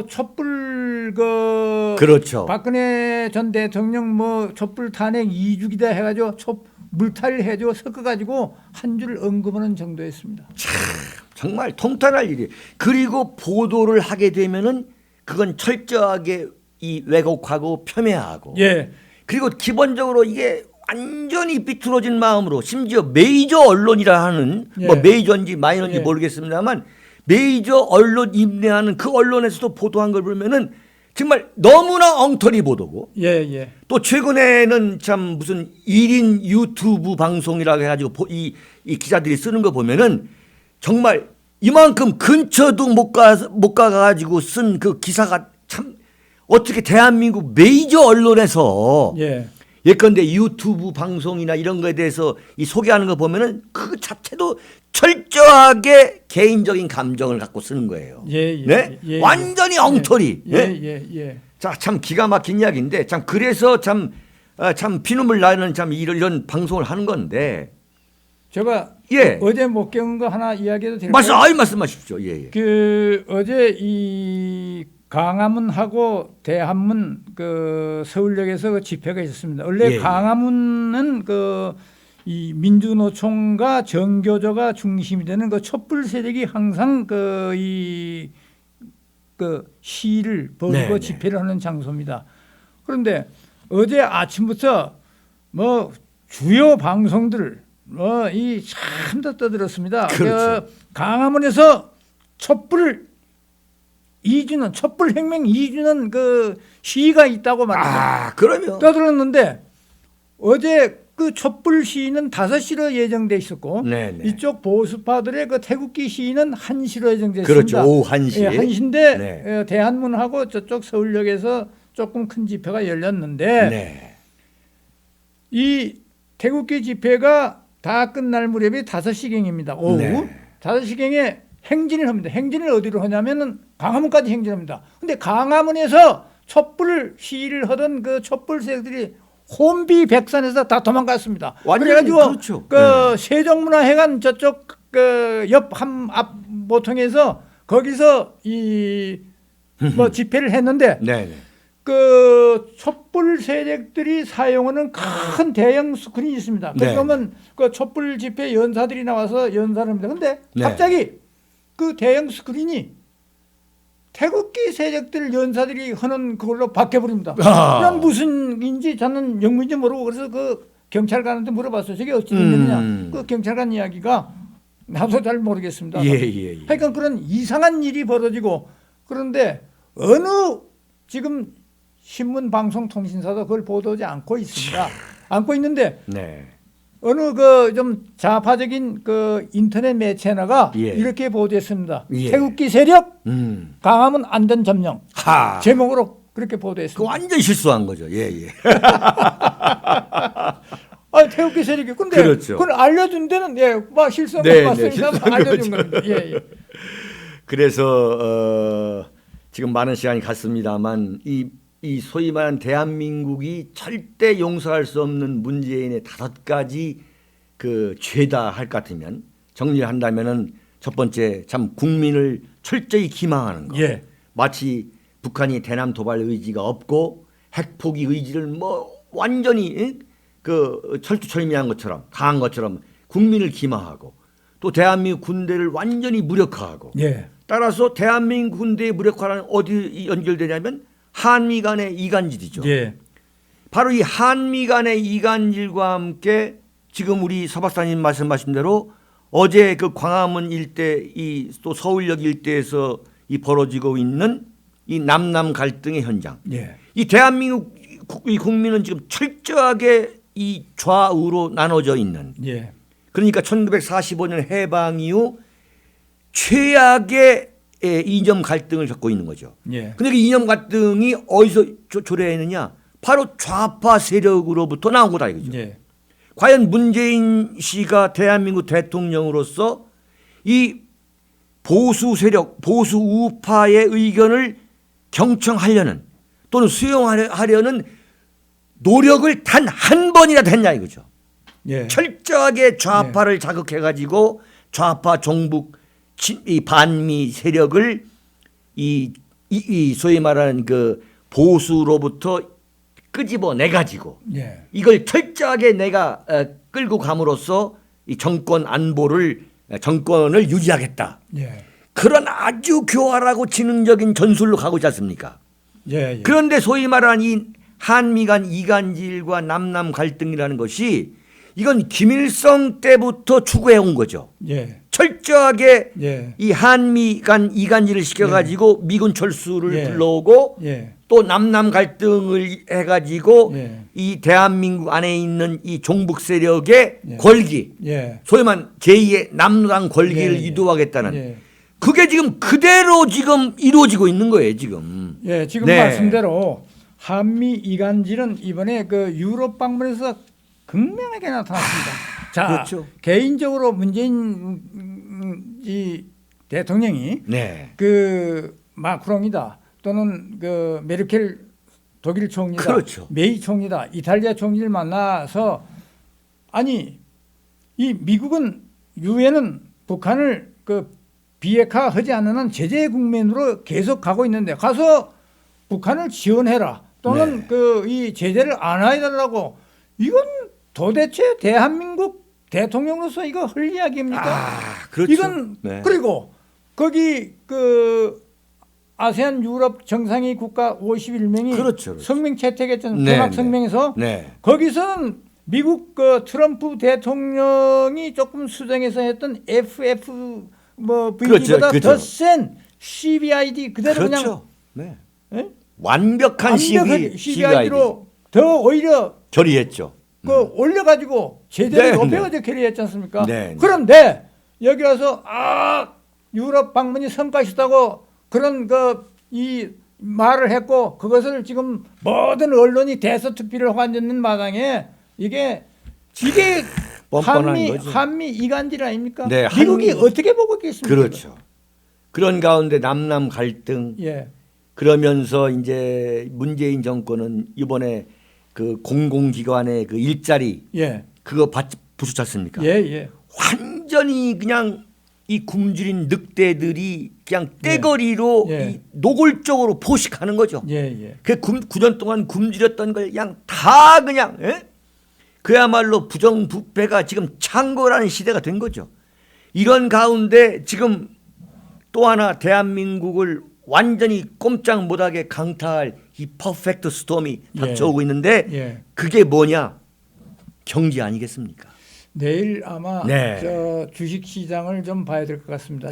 Speaker 2: 촛불
Speaker 1: 그렇죠.
Speaker 2: 박근혜 전 대통령 촛불 탄핵 2주기다 해가지고 물타기를 해가지고 섞어가지고 한 줄 언급하는 정도였습니다.
Speaker 1: 정말 통탄할 일이. 그리고 보도를 하게 되면은 그건 철저하게 이 왜곡하고 폄훼하고.
Speaker 2: 예.
Speaker 1: 그리고 기본적으로 이게 완전히 비뚤어진 마음으로 심지어 메이저 언론이라 하는
Speaker 2: 예.
Speaker 1: 뭐 메이저인지 마이너인지
Speaker 2: 예.
Speaker 1: 모르겠습니다만 메이저 언론 임내하는 그 언론에서도 보도한 걸 보면은 정말 너무나 엉터리 보도고
Speaker 2: 예, 예.
Speaker 1: 또 최근에는 참 무슨 1인 유튜브 방송이라고 해가지고 이 기자들이 쓰는 거 보면은 정말 이만큼 근처도 못 가가지고 쓴 그 기사가 참 어떻게 대한민국 메이저 언론에서
Speaker 2: 예.
Speaker 1: 예컨대 유튜브 방송이나 이런 거에 대해서 이 소개하는 거 보면은 그 자체도 철저하게 개인적인 감정을 갖고 쓰는 거예요.
Speaker 2: 예, 예,
Speaker 1: 네?
Speaker 2: 예,
Speaker 1: 완전히 엉터리.
Speaker 2: 예, 예, 예.
Speaker 1: 자, 참 기가 막힌 이야기인데 참 그래서 참 피눈물 나는 참 이런 방송을 하는 건데.
Speaker 2: 제가
Speaker 1: 예.
Speaker 2: 어제 못 겪은 거 하나 이야기해도 될까요?
Speaker 1: 말씀하십시오. 예, 예.
Speaker 2: 그 어제 이 광화문하고 대한문 그 서울역에서 그 집회가 있었습니다. 원래
Speaker 1: 예,
Speaker 2: 광화문은 그 이 민주노총과 정교조가 중심이 되는 그 촛불 세력이 항상 그 시위를 벌이고
Speaker 1: 네,
Speaker 2: 집회를 하는 장소입니다. 그런데 어제 아침부터 뭐 주요 방송들 이 참다 떠들었습니다.
Speaker 1: 그렇죠.
Speaker 2: 그 강화문에서 촛불 2주년 촛불 혁명 2주년 그 시위가 있다고 말합니다.
Speaker 1: 그러면
Speaker 2: 떠들었는데 어제 그 촛불 시위는 5시로 예정돼 있었고
Speaker 1: 네네.
Speaker 2: 이쪽 보수파들의 그 태극기 시위는 1시로 예정돼 있습니다.
Speaker 1: 그렇죠. 오후 1시.
Speaker 2: 예, 1시인데
Speaker 1: 네.
Speaker 2: 대한문하고 저쪽 서울역에서 조금 큰 집회가 열렸는데
Speaker 1: 네.
Speaker 2: 이 태극기 집회가 다 끝날 무렵이 5시경입니다. 오후
Speaker 1: 네.
Speaker 2: 5시경에 행진을 합니다. 행진을 어디로 하냐면은 광화문까지 행진합니다. 근데 강화문에서 촛불 시위를 하던 그 촛불 세력들이 혼비백산에서 다 도망갔습니다. 그래가지고
Speaker 1: 그렇죠.
Speaker 2: 그
Speaker 1: 네.
Speaker 2: 세종문화회관 저쪽 그 옆 앞 모퉁에서 거기서 이 뭐 집회를 했는데
Speaker 1: 네네.
Speaker 2: 그 촛불 세력들이 사용하는 큰 대형 스크린이 있습니다.
Speaker 1: 네.
Speaker 2: 그러면 그 촛불 집회 연사들이 나와서 연사를 합니다. 근데
Speaker 1: 네.
Speaker 2: 갑자기 그 대형 스크린이 태극기 세력들 연사들이 하는 그걸로 바뀌어버립니다. 그럼 무슨인지 저는 영문인지 모르고 그래서 그 경찰관한테 물어봤어요. 저게 어찌 된 일이냐. 그 경찰관 이야기가 나도 잘 모르겠습니다.
Speaker 1: 예.
Speaker 2: 하여간 그런 이상한 일이 벌어지고 그런데 어느 지금 신문, 방송, 통신사도 그걸 보도하지 않고 있습니다. 않고 있는데
Speaker 1: 네.
Speaker 2: 어느 그 좀 좌파적인 그 인터넷 매체나가
Speaker 1: 예.
Speaker 2: 이렇게 보도했습니다.
Speaker 1: 예.
Speaker 2: 태극기 세력 강화문 안전 점령
Speaker 1: 하.
Speaker 2: 제목으로 그렇게
Speaker 1: 그
Speaker 2: 보도했습니다.
Speaker 1: 완전 실수한 거죠. 예.
Speaker 2: 태극기 세력이 근데
Speaker 1: 그렇죠.
Speaker 2: 그걸 알려준 데는 막 실수한
Speaker 1: 네,
Speaker 2: 거 봤으니까
Speaker 1: 실수한
Speaker 2: 알려준
Speaker 1: 거죠.
Speaker 2: 겁니다. 예.
Speaker 1: 그래서 지금 많은 시간이 갔습니다만 이 소위 말하는 대한민국이 절대 용서할 수 없는 문재인의 5가지 그 죄다 할 것 같으면 정리를 한다면은 첫 번째 참 국민을 철저히 기망하는 거.
Speaker 2: 예.
Speaker 1: 마치 북한이 대남 도발 의지가 없고 핵포기 의지를 뭐 완전히 그 철두철미한 것처럼 강한 것처럼 국민을 기망하고 또 대한민국 군대를 완전히 무력화하고
Speaker 2: 예.
Speaker 1: 따라서 대한민국 군대의 무력화는 어디 연결되냐면 한미 간의 이간질이죠.
Speaker 2: 예.
Speaker 1: 바로 이 한미 간의 이간질과 함께 지금 우리 서 박사님 말씀하신 대로 어제 그 광화문 일대 이 또 서울역 일대에서 이 벌어지고 있는 이 남남 갈등의 현장.
Speaker 2: 예.
Speaker 1: 이 대한민국 이 국민은 지금 철저하게 이 좌우로 나눠져 있는.
Speaker 2: 예.
Speaker 1: 그러니까 1945년 해방 이후 최악의 이념 갈등을 겪고 있는 거죠.
Speaker 2: 예.
Speaker 1: 근데 그 이념 갈등이 어디서 조래했느냐? 바로 좌파 세력으로부터 나온 거다 이거죠.
Speaker 2: 예.
Speaker 1: 과연 문재인 씨가 대한민국 대통령으로서 이 보수 세력, 보수 우파의 의견을 경청하려는 또는 수용하려는 노력을 단 한 번이라도 했냐 이거죠.
Speaker 2: 예.
Speaker 1: 철저하게 좌파를 자극해가지고 좌파 종북 이 반미 세력을 이 소위 말하는 그 보수로부터 끄집어내 가지고
Speaker 2: 예.
Speaker 1: 이걸 철저하게 내가 끌고 감으로써 이 정권을 유지하겠다.
Speaker 2: 예.
Speaker 1: 그런 아주 교활하고 지능적인 전술로 가고 있지 않습니까?
Speaker 2: 예. 예.
Speaker 1: 그런데 소위 말하는 이 한미 간 이간질과 남남 갈등이라는 것이 이건 김일성 때부터 추구해 온 거죠.
Speaker 2: 예.
Speaker 1: 철저하게
Speaker 2: 예.
Speaker 1: 이 한미 간 이간질을 시켜가지고 미군 철수를
Speaker 2: 예.
Speaker 1: 불러오고
Speaker 2: 예.
Speaker 1: 또 남남 갈등을 해가지고
Speaker 2: 예.
Speaker 1: 이 대한민국 안에 있는 이 종북 세력의
Speaker 2: 예.
Speaker 1: 권리,
Speaker 2: 예.
Speaker 1: 소위 말 제2의 남루당 권리를
Speaker 2: 예, 예.
Speaker 1: 유도하겠다는
Speaker 2: 예.
Speaker 1: 그게 지금 그대로 지금 이루어지고 있는 거예요 지금.
Speaker 2: 예, 지금
Speaker 1: 네.
Speaker 2: 말씀대로 한미 이간질은 이번에 그 유럽 방문에서 극명하게 나타났습니다. 자,
Speaker 1: 그렇죠.
Speaker 2: 개인적으로 문재인 이 대통령이
Speaker 1: 네.
Speaker 2: 그 마크롱이다 또는 그 메르켈 독일 총리다,
Speaker 1: 그렇죠.
Speaker 2: 메이 총리다, 이탈리아 총리를 만나서 아니 이 미국은 유엔은 북한을 그 비핵화하지 않는 한 제재 국면으로 계속 가고 있는데 가서 북한을 지원해라 또는
Speaker 1: 네.
Speaker 2: 그 이 제재를 안 해달라고 이건 도대체 대한민국 대통령으로서 이거 할 이야기입니까?
Speaker 1: 그렇죠.
Speaker 2: 이건
Speaker 1: 네.
Speaker 2: 그리고 거기 그 아세안 유럽 정상회 국가 51명이
Speaker 1: 그렇죠, 그렇죠.
Speaker 2: 성명 채택했잖아요.
Speaker 1: 네,
Speaker 2: 개막
Speaker 1: 네.
Speaker 2: 성명에서
Speaker 1: 네.
Speaker 2: 거기서는 미국 그 트럼프 대통령이 조금 수정해서 했던 FF 뭐 VD보다
Speaker 1: 그렇죠.
Speaker 2: 더 센 CBID 그대로
Speaker 1: 그렇죠. 네.
Speaker 2: 그냥 예?
Speaker 1: 완벽한
Speaker 2: CBID로 더 오히려
Speaker 1: 결의했죠.
Speaker 2: 그 올려가지고 제대로
Speaker 1: 네,
Speaker 2: 높여가지고 결의했지 않습니까?
Speaker 1: 네, 네.
Speaker 2: 그런데 여기 와서 유럽 방문이 성과시다고 그런 그 이 말을 했고 그것을 지금 모든 언론이 대서특필을 하고 앉는 마당에 이게
Speaker 1: 뻔뻔한 거죠.
Speaker 2: 한미 이간질 아닙니까?
Speaker 1: 네,
Speaker 2: 미국이
Speaker 1: 한미-
Speaker 2: 어떻게 보고 있겠습니까?
Speaker 1: 그렇죠. 그런 가운데 남남 갈등
Speaker 2: 예,
Speaker 1: 그러면서 이제 문재인 정권은 이번에 그 공공기관의 그 일자리
Speaker 2: 예,
Speaker 1: 그거 부수지 않습니까?
Speaker 2: 예, 예,
Speaker 1: 완전히 그냥 이 굶주린 늑대들이 그냥 떼거리로
Speaker 2: 예.
Speaker 1: 이 노골적으로 포식하는 거죠.
Speaker 2: 예, 예.
Speaker 1: 그 9년 동안 굶주렸던 걸 그냥 다 그냥 그야말로 부정부패가 지금 창궐하는 시대가 된 거죠. 이런 가운데 지금 또 하나 대한민국을 완전히 꼼짝 못하게 강타할 이 퍼펙트 스톰이
Speaker 2: 예.
Speaker 1: 닥쳐오고 있는데
Speaker 2: 예.
Speaker 1: 그게 뭐냐? 경제 아니겠습니까?
Speaker 2: 내일 아마
Speaker 1: 네.
Speaker 2: 저 주식 시장을 좀 봐야 될 것 같습니다.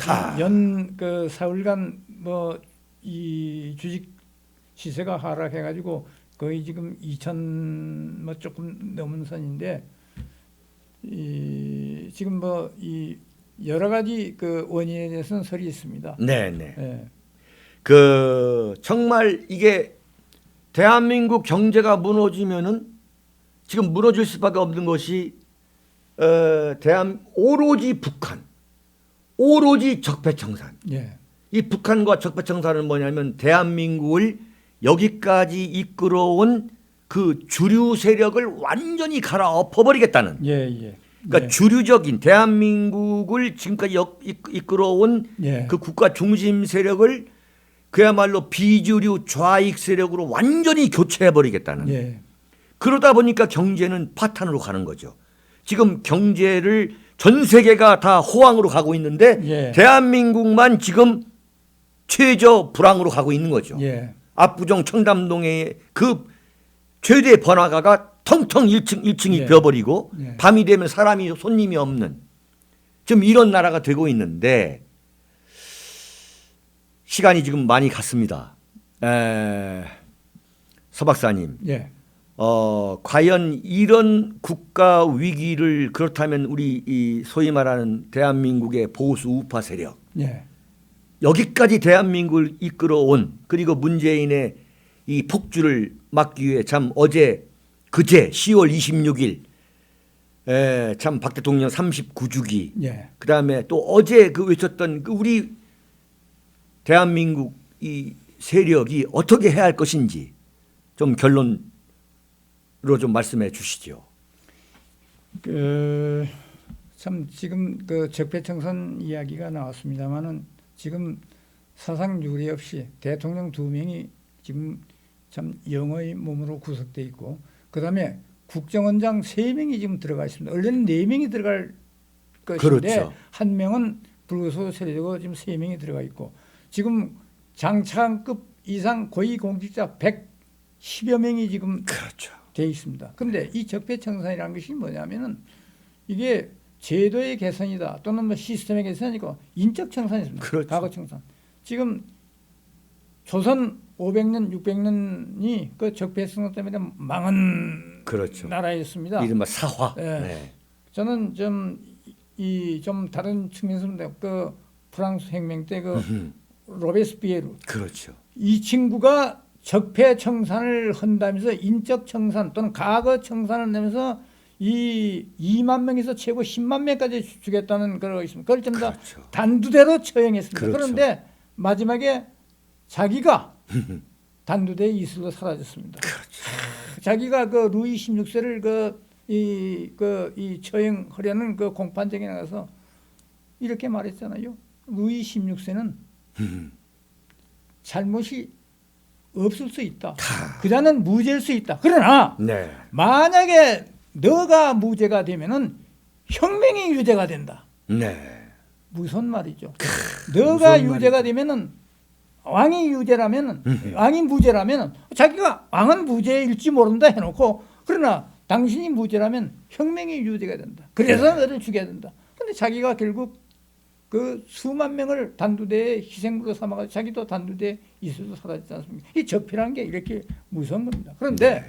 Speaker 2: 그 사흘간 뭐 이 주식 시세가 하락해가지고 거의 지금 2천 뭐 조금 넘은 선인데 이 지금 뭐 이 여러 가지 그 원인에 대해서는 설이 있습니다.
Speaker 1: 네, 네.
Speaker 2: 예.
Speaker 1: 그 정말 이게 대한민국 경제가 무너지면은 지금 무너질 수밖에 없는 것이 오로지 북한, 오로지 적폐청산.
Speaker 2: 예.
Speaker 1: 이 북한과 적폐청산은 뭐냐면 대한민국을 여기까지 이끌어온 그 주류 세력을 완전히 갈아엎어버리겠다는.
Speaker 2: 예, 예.
Speaker 1: 그러니까
Speaker 2: 예.
Speaker 1: 주류적인 대한민국을 지금까지 이끌어온
Speaker 2: 예.
Speaker 1: 그 국가 중심 세력을 그야말로 비주류 좌익 세력으로 완전히 교체해버리겠다는.
Speaker 2: 예.
Speaker 1: 그러다 보니까 경제는 파탄으로 가는 거죠. 지금 경제를 전 세계가 다 호황으로 가고 있는데
Speaker 2: 예.
Speaker 1: 대한민국만 지금 최저 불황으로 가고 있는 거죠.
Speaker 2: 예.
Speaker 1: 압구정 청담동의 그 최대 번화가가 텅텅 1층이
Speaker 2: 예.
Speaker 1: 비어버리고
Speaker 2: 예.
Speaker 1: 밤이 되면 사람이 손님이 없는 지금 이런 나라가 되고 있는데 시간이 지금 많이 갔습니다. 서 박사님.
Speaker 2: 예.
Speaker 1: 과연 이런 국가 위기를 그렇다면 우리 이 소위 말하는 대한민국의 보수 우파 세력
Speaker 2: 예.
Speaker 1: 여기까지 대한민국을 이끌어온 그리고 문재인의 이 폭주를 막기 위해 참 그제 10월 26일 참 박 대통령 39주기
Speaker 2: 예.
Speaker 1: 그다음에 또 어제 그 외쳤던 그 우리 대한민국 이 세력이 어떻게 해야 할 것인지 좀 결론으로 좀 말씀해 주시죠.
Speaker 2: 참 지금 그 적폐청산 이야기가 나왔습니다만은 지금 사상 유례 없이 대통령 2명이 지금 참 영어의 몸으로 구성되어 있고 그다음에 국정원장 3명이 지금 들어가 있습니다. 원래는 4명이 들어갈 것인데
Speaker 1: 그렇죠.
Speaker 2: 1명은 불구속 세력이고 지금 3명이 들어가 있고 지금 장차관급 이상 고위공직자 110여 명이 지금
Speaker 1: 그렇죠.
Speaker 2: 되어 있습니다. 그런데 이 적폐청산이라는 것이 뭐냐면은 이게 제도의 개선이다 또는 뭐 시스템의 개선이고 인적 청산이었습니다.
Speaker 1: 그렇죠.
Speaker 2: 과거 청산. 지금 조선 500년, 600년이 그 적폐성공 때문에 망한
Speaker 1: 그렇죠.
Speaker 2: 나라였습니다.
Speaker 1: 이른바 사화.
Speaker 2: 네.
Speaker 1: 네.
Speaker 2: 저는 좀 다른 측면에서 그 프랑스 혁명 때 그 로베스피에르
Speaker 1: 그렇죠.
Speaker 2: 이 친구가 적폐 청산을 한다면서 인적 청산 또는 과거 청산을 내면서 이 2만 명에서 최고 10만 명까지 주겠다는 그런 거 있습니다. 그걸 전부 다
Speaker 1: 그렇죠.
Speaker 2: 단두대로 처형했습니다.
Speaker 1: 그렇죠.
Speaker 2: 그런데 마지막에 자기가 단두대에 이슬로 사라졌습니다.
Speaker 1: 그렇죠.
Speaker 2: 자기가 그 루이 16세를 이 처형하려는 그 공판장에 나가서 이렇게 말했잖아요. 루이 16세는 잘못이 없을 수 있다. 그자는 무죄일 수 있다. 그러나
Speaker 1: 네.
Speaker 2: 만약에 너가 무죄가 되면은 혁명이 유죄가 된다.
Speaker 1: 네.
Speaker 2: 무슨 말이죠? 너가
Speaker 1: 무슨
Speaker 2: 유죄가 되면은 왕이 유죄라면은 왕이 무죄라면은 자기가 왕은 무죄일지 모른다 해놓고 그러나 당신이 무죄라면 혁명이 유죄가 된다. 그래서 너를 죽여야 된다. 근데 자기가 결국 그 수만 명을 단두대에 희생으로 삼아가지고 자기도 단두대에 이슬로 사라지지 않습니까? 이 적폐라는 게 이렇게 무서운 겁니다. 그런데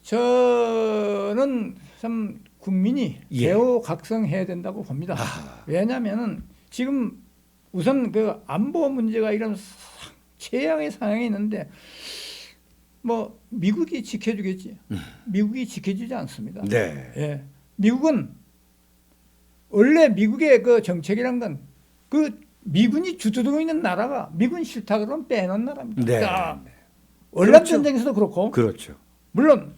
Speaker 2: 저는 참 국민이 개호각성해야 된다고 봅니다. 왜냐하면은 지금 우선 그 안보 문제가 이런 최악의 상황에 있는데 뭐 미국이 지켜주겠지. 미국이 지켜주지 않습니다.
Speaker 1: 네.
Speaker 2: 예. 미국은 원래 미국의 그 정책이란 건 그 미군이 주도되고 있는 나라가 미군 싫다 그러면 빼는 나라입니다.
Speaker 1: 네.
Speaker 2: 자, 월남 전쟁에서도 그렇고
Speaker 1: 그렇죠.
Speaker 2: 물론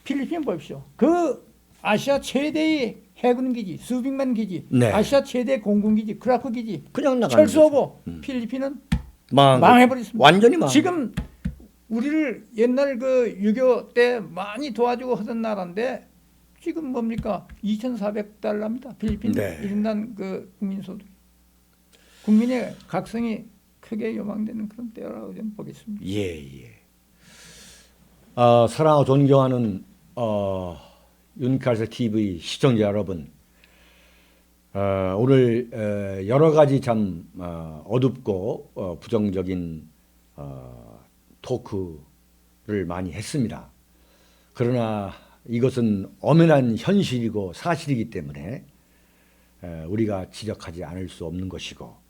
Speaker 2: 필리핀 보십시오. 그 아시아 최대의 해군 기지, 수백만 기지,
Speaker 1: 네.
Speaker 2: 아시아 최대 공군 기지, 크라크 기지
Speaker 1: 그냥 나가는
Speaker 2: 철수하고 필리핀은
Speaker 1: 거죠.
Speaker 2: 망해버렸습니다.
Speaker 1: 완전히 망.
Speaker 2: 지금 우리를 옛날 그 6.25 때 많이 도와주고 하던 나라인데 지금 뭡니까? 2,400달러입니다. 필리핀
Speaker 1: 네.
Speaker 2: 1인당 그 국민소득. 국민의 각성이 크게 요망되는 그런 때라고 저는 보겠습니다.
Speaker 1: 예. 사랑하고 존경하는 윤칼세 TV 시청자 여러분, 오늘 여러 가지 참 어둡고 부정적인 토크를 많이 했습니다. 그러나 이것은 엄연한 현실이고 사실이기 때문에 우리가 지적하지 않을 수 없는 것이고,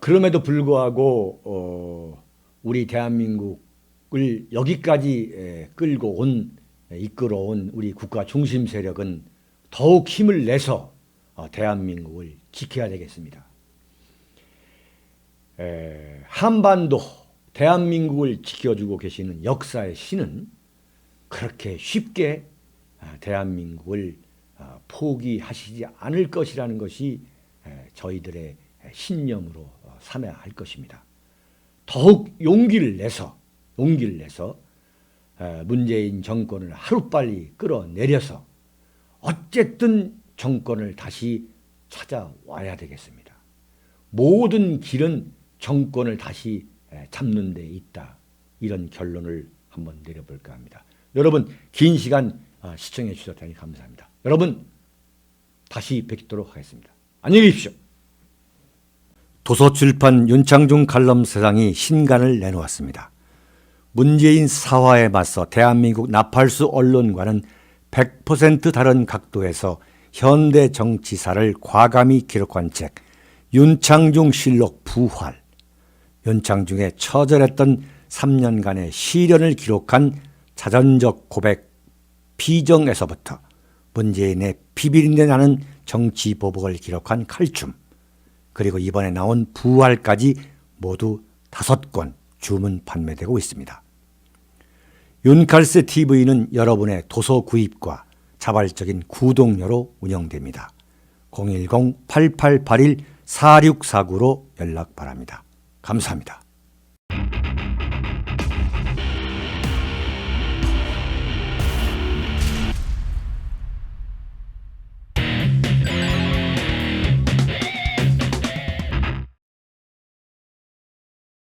Speaker 1: 그럼에도 불구하고 우리 대한민국을 여기까지 이끌어온 우리 국가 중심 세력은 더욱 힘을 내서 대한민국을 지켜야 되겠습니다. 한반도 대한민국을 지켜주고 계시는 역사의 신은 그렇게 쉽게 대한민국을 포기하시지 않을 것이라는 것이 저희들의 신념으로 삼아야 할 것입니다. 더욱 용기를 내서 문재인 정권을 하루빨리 끌어내려서 어쨌든 정권을 다시 찾아와야 되겠습니다. 모든 길은 정권을 다시 잡는 데 있다. 이런 결론을 한번 내려볼까 합니다. 여러분 긴 시간 시청해 주셔서 대단히 감사합니다. 여러분 다시 뵙도록 하겠습니다. 안녕히 계십시오. 도서출판 윤창중 칼럼세상이 신간을 내놓았습니다. 문재인 사화에 맞서 대한민국 나팔수 언론과는 100% 다른 각도에서 현대 정치사를 과감히 기록한 책 윤창중 실록 부활, 윤창중의 처절했던 3년간의 시련을 기록한 자전적 고백 비정에서부터 문재인의 비비린내 나는 정치 보복을 기록한 칼춤, 그리고 이번에 나온 부활까지 모두 5권 주문 판매되고 있습니다. 윤칼세 TV는 여러분의 도서 구입과 자발적인 구독료로 운영됩니다. 010-8881-4649로 연락 바랍니다. 감사합니다.